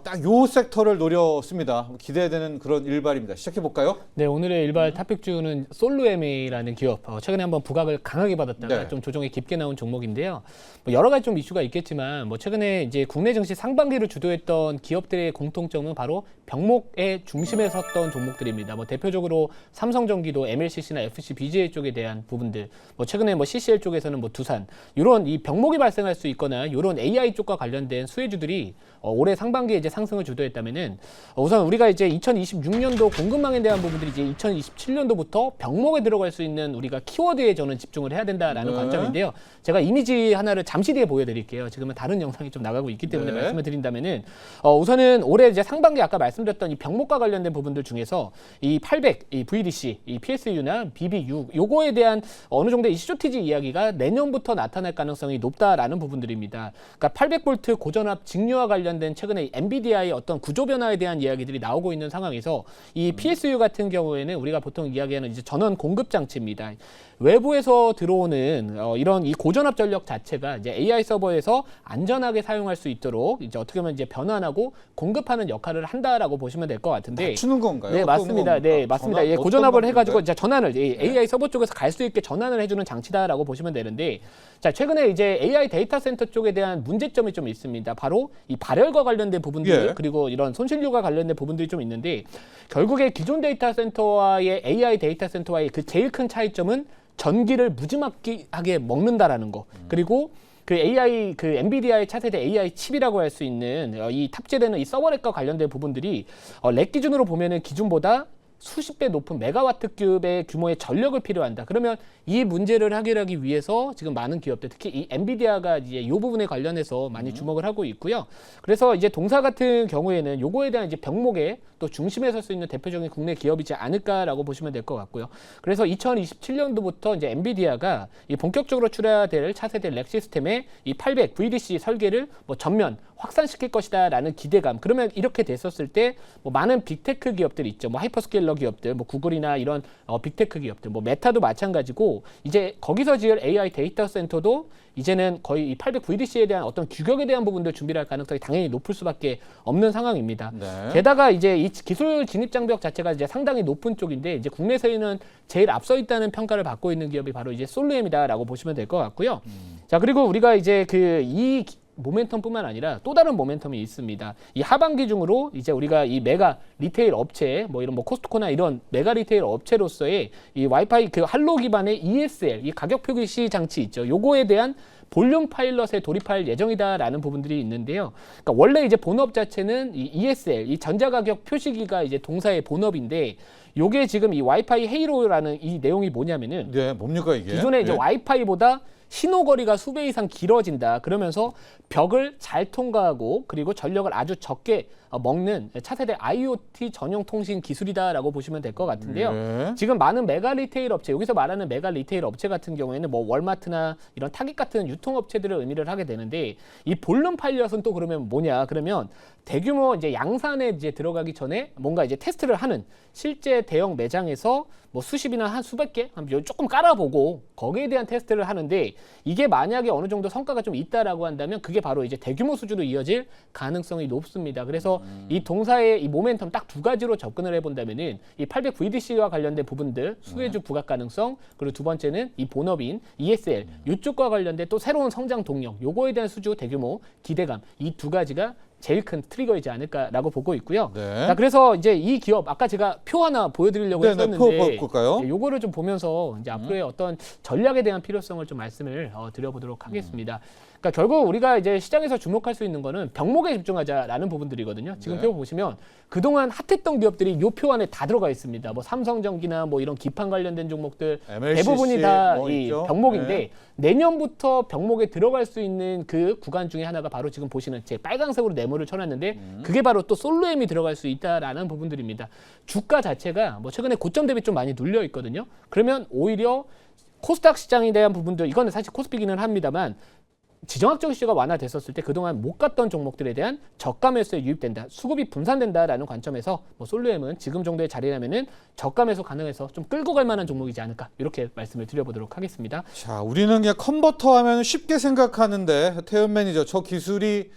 딱 요 섹터를 노렸습니다. 기대되는 그런 일발입니다. 시작해 볼까요? 네, 오늘의 일발 탑픽주는 솔루엠이라는 기업. 최근에 한번 부각을 강하게 받았다가 네. 좀 조정이 깊게 나온 종목인데요. 뭐 여러 가지 좀 이슈가 있겠지만 뭐 최근에 이제 국내 증시 상반기를 주도했던 기업들의 공통점은 바로 병목의 중심에 섰던 종목들입니다. 뭐 대표적으로 삼성전기도 MLCC나 FCBGA 쪽에 대한 부분들, 뭐 최근에 뭐 CCL 쪽에서는 뭐 두산 이런 이 병목이 발생할 수 있거나 이런 AI 쪽과 관련된 수혜주들이 올해 상반기에 이제 상승을 주도했다면은 우선 우리가 이제 2026년도 공급망에 대한 부분들이 이제 2027년도부터 병목에 들어갈 수 있는 우리가 키워드에 저는 집중을 해야 된다라는 네. 관점인데요. 제가 이미지 하나를 잠시 뒤에 보여드릴게요. 지금은 다른 영상이 좀 나가고 있기 때문에 네. 말씀을 드린다면은 우선은 올해 이제 상반기 아까 말씀드렸던 이 병목과 관련된 부분들 중에서 이 800, 이 VDC, 이 PSU나 BB6 요거에 대한 어느 정도의 이 쇼티지 이야기가 내년부터 나타날 가능성이 높다라는 부분들입니다. 그러니까 800V 고전압 직류와 관련된 최근에 엔비디아의 어떤 구조 변화에 대한 이야기들이 나오고 있는 상황에서 이 PSU 같은 경우에는 우리가 보통 이야기하는 이제 전원 공급 장치입니다. 외부에서 들어오는 이런 이 고전압 전력 자체가 이제 AI 서버에서 안전하게 사용할 수 있도록 이제 어떻게 보면 이제 변환하고 공급하는 역할을 한다라고 보시면 될 것 같은데. 주는 건가요? 네, 어떤 맞습니다. 겁니까? 네, 맞습니다. 예, 어떤 고전압을 해가지고 방법인가요? 이제 전환을 AI 서버 쪽에서 갈 수 있게 전환을 해주는 장치다라고 보시면 되는데, 자 최근에 이제 AI 데이터 센터 쪽에 대한 문제점이 좀 있습니다. 바로 이 발열과 관련된 부분들 예. 그리고 이런 손실류가 관련된 부분들이 좀 있는데, 결국에 기존 데이터 센터와의 AI 데이터 센터와의 그 제일 큰 차이점은 전기를 무지막지하게 먹는다라는 거. 그리고 그 AI 그 엔비디아의 차세대 AI 칩이라고 할 수 있는 이 탑재되는 이 서버렉과 관련된 부분들이 렉 기준으로 보면은 기준보다 수십 배 높은 메가와트급의 규모의 전력을 필요한다. 그러면 이 문제를 해결하기 위해서 지금 많은 기업들, 특히 이 엔비디아가 이제 이 부분에 관련해서 많이 주목을 하고 있고요. 그래서 이제 동사 같은 경우에는 요거에 대한 이제 병목에 또 중심에 설 수 있는 대표적인 국내 기업이지 않을까라고 보시면 될 것 같고요. 그래서 2027년도부터 이제 엔비디아가 이 본격적으로 출하될 차세대 렉 시스템의 이 800 VDC 설계를 뭐 전면 확산시킬 것이다라는 기대감. 그러면 이렇게 됐었을 때 뭐 많은 빅테크 기업들이 있죠. 뭐 하이퍼스케일러 기업들, 뭐 구글이나 이런 빅테크 기업들, 뭐 메타도 마찬가지고 이제 거기서 지을 AI 데이터 센터도 이제는 거의 이 800 VDC에 대한 어떤 규격에 대한 부분들 준비를 할 가능성이 당연히 높을 수밖에 없는 상황입니다. 네. 게다가 이제 이 기술 진입 장벽 자체가 이제 상당히 높은 쪽인데 이제 국내에서는 제일 앞서 있다는 평가를 받고 있는 기업이 바로 이제 솔루엠이다라고 보시면 될 것 같고요. 자 그리고 우리가 이제 이 모멘텀뿐만 아니라 또 다른 모멘텀이 있습니다. 이 하반기 중으로 이제 우리가 이 메가 리테일 업체, 뭐 이런 뭐 코스트코나 이런 메가 리테일 업체로서의 이 와이파이 그 할로 기반의 ESL, 이 가격 표시 장치 있죠. 요거에 대한 볼륨 파일럿에 돌입할 예정이다라는 부분들이 있는데요. 그러니까 원래 이제 본업 자체는 이 ESL, 이 전자가격 표시기가 이제 동사의 본업인데, 요게 지금 이 와이파이 헤이로라는 이 내용이 뭐냐면은 네, 뭡니까 이게? 기존에 이제 네. 와이파이보다 신호거리가 수배 이상 길어진다. 그러면서 벽을 잘 통과하고 그리고 전력을 아주 적게 먹는 차세대 IoT 전용 통신 기술이다라고 보시면 될 것 같은데요. 네. 지금 많은 메가 리테일 업체, 여기서 말하는 메가 리테일 업체 같은 경우에는 뭐 월마트나 이런 타깃 같은 유통업체들을 의미를 하게 되는데 이 볼륨 파일럿은 또 그러면 뭐냐? 그러면 대규모 이제 양산에 이제 들어가기 전에 뭔가 이제 테스트를 하는 실제 대형 매장에서 뭐 수십이나 한 수백 개 조금 깔아보고 거기에 대한 테스트를 하는데 이게 만약에 어느 정도 성과가 좀 있다라고 한다면 그게 바로 이제 대규모 수주로 이어질 가능성이 높습니다. 그래서 이 동사의 이 모멘텀 딱 두 가지로 접근을 해본다면은 이 800VDC와 관련된 부분들 수혜주 부각 가능성 그리고 두 번째는 이 본업인 ESL 이쪽과 관련된 또 새로운 성장 동력 요거에 대한 수주 대규모 기대감 이 두 가지가 제일 큰 트리거이지 않을까라고 보고 있고요. 네. 자, 그래서 이제 이 기업 아까 제가 표 하나 보여드리려고 네, 했었는데 볼까요? 요거를 좀 보면서 이제 앞으로의 어떤 전략에 대한 필요성을 좀 말씀을 드려보도록 하겠습니다. 그러니까 결국 우리가 이제 시장에서 주목할 수 있는 거는 병목에 집중하자라는 부분들이거든요. 지금 네. 표 보시면 그동안 핫했던 기업들이 요 표 안에 다 들어가 있습니다. 뭐 삼성전기나 뭐 이런 기판 관련된 종목들 MLCC 대부분이 다 뭐 이 있죠. 병목인데 네. 내년부터 병목에 들어갈 수 있는 그 구간 중에 하나가 바로 지금 보시는 제 빨강색으로 네모를 쳐놨는데 그게 바로 또 솔로엠이 들어갈 수 있다라는 부분들입니다. 주가 자체가 뭐 최근에 고점 대비 좀 많이 눌려 있거든요. 그러면 오히려 코스닥 시장에 대한 부분들 이거는 사실 코스피기는 합니다만 지정학적 이슈가 완화됐었을 때 그동안 못 갔던 종목들에 대한 저가 매수에 유입된다. 수급이 분산된다라는 관점에서 뭐 솔루엠은 지금 정도의 자리라면은 저가 매수 가능해서 좀 끌고 갈 만한 종목이지 않을까 이렇게 말씀을 드려보도록 하겠습니다. 자, 우리는 그냥 컨버터 하면 쉽게 생각하는데 태연 매니저 저 기술이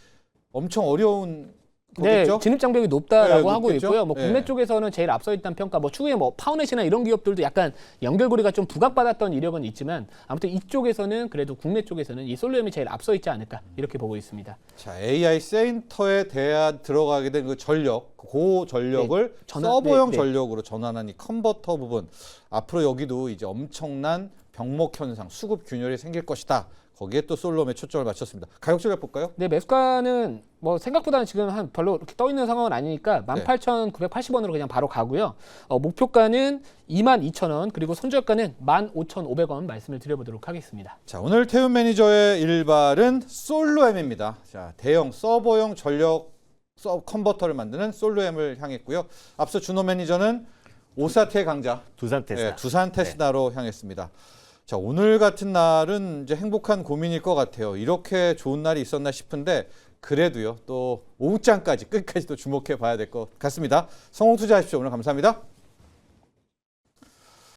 엄청 어려운 네, 거겠죠? 진입 장벽이 높다라고 네, 하고 높겠죠? 있고요. 뭐 네. 국내 쪽에서는 제일 앞서 있다는 평가, 뭐 추후에 뭐 파워넷이나 이런 기업들도 약간 연결고리가 좀 부각받았던 이력은 있지만 아무튼 이쪽에서는 그래도 국내 쪽에서는 이 솔루엠이 제일 앞서 있지 않을까 이렇게 보고 있습니다. 자, AI 센터에 대한 들어가게 된 그 전력, 그 전력을 네, 전환- 서버형 네, 네. 전력으로 전환한 이 컨버터 부분 앞으로 여기도 이제 엄청난 병목 현상, 수급 균열이 생길 것이다. 거기에 또 솔롬에 초점을 맞췄습니다. 가격적을 볼까요? 네, 매수가는 뭐 생각보다는 지금 한 별로 이렇게 떠 있는 상황은 아니니까 18,980원으로 그냥 바로 가고요. 목표가는 22,000원 그리고 손절가는 15,500원 말씀을 드려보도록 하겠습니다. 자, 오늘 태훈 매니저의 일발은 솔로엠입니다. 자, 대형 서버용 전력 컨버터를 만드는 솔로엠을 향했고요. 앞서 준호 매니저는 오사트의 강자 두산 테스라. 네, 두산 테스나로 향했습니다. 자, 오늘 같은 날은 이제 행복한 고민일 것 같아요. 이렇게 좋은 날이 있었나 싶은데 그래도요. 또 오후장까지 끝까지 또 주목해 봐야 될 것 같습니다. 성공 투자하십시오. 오늘 감사합니다.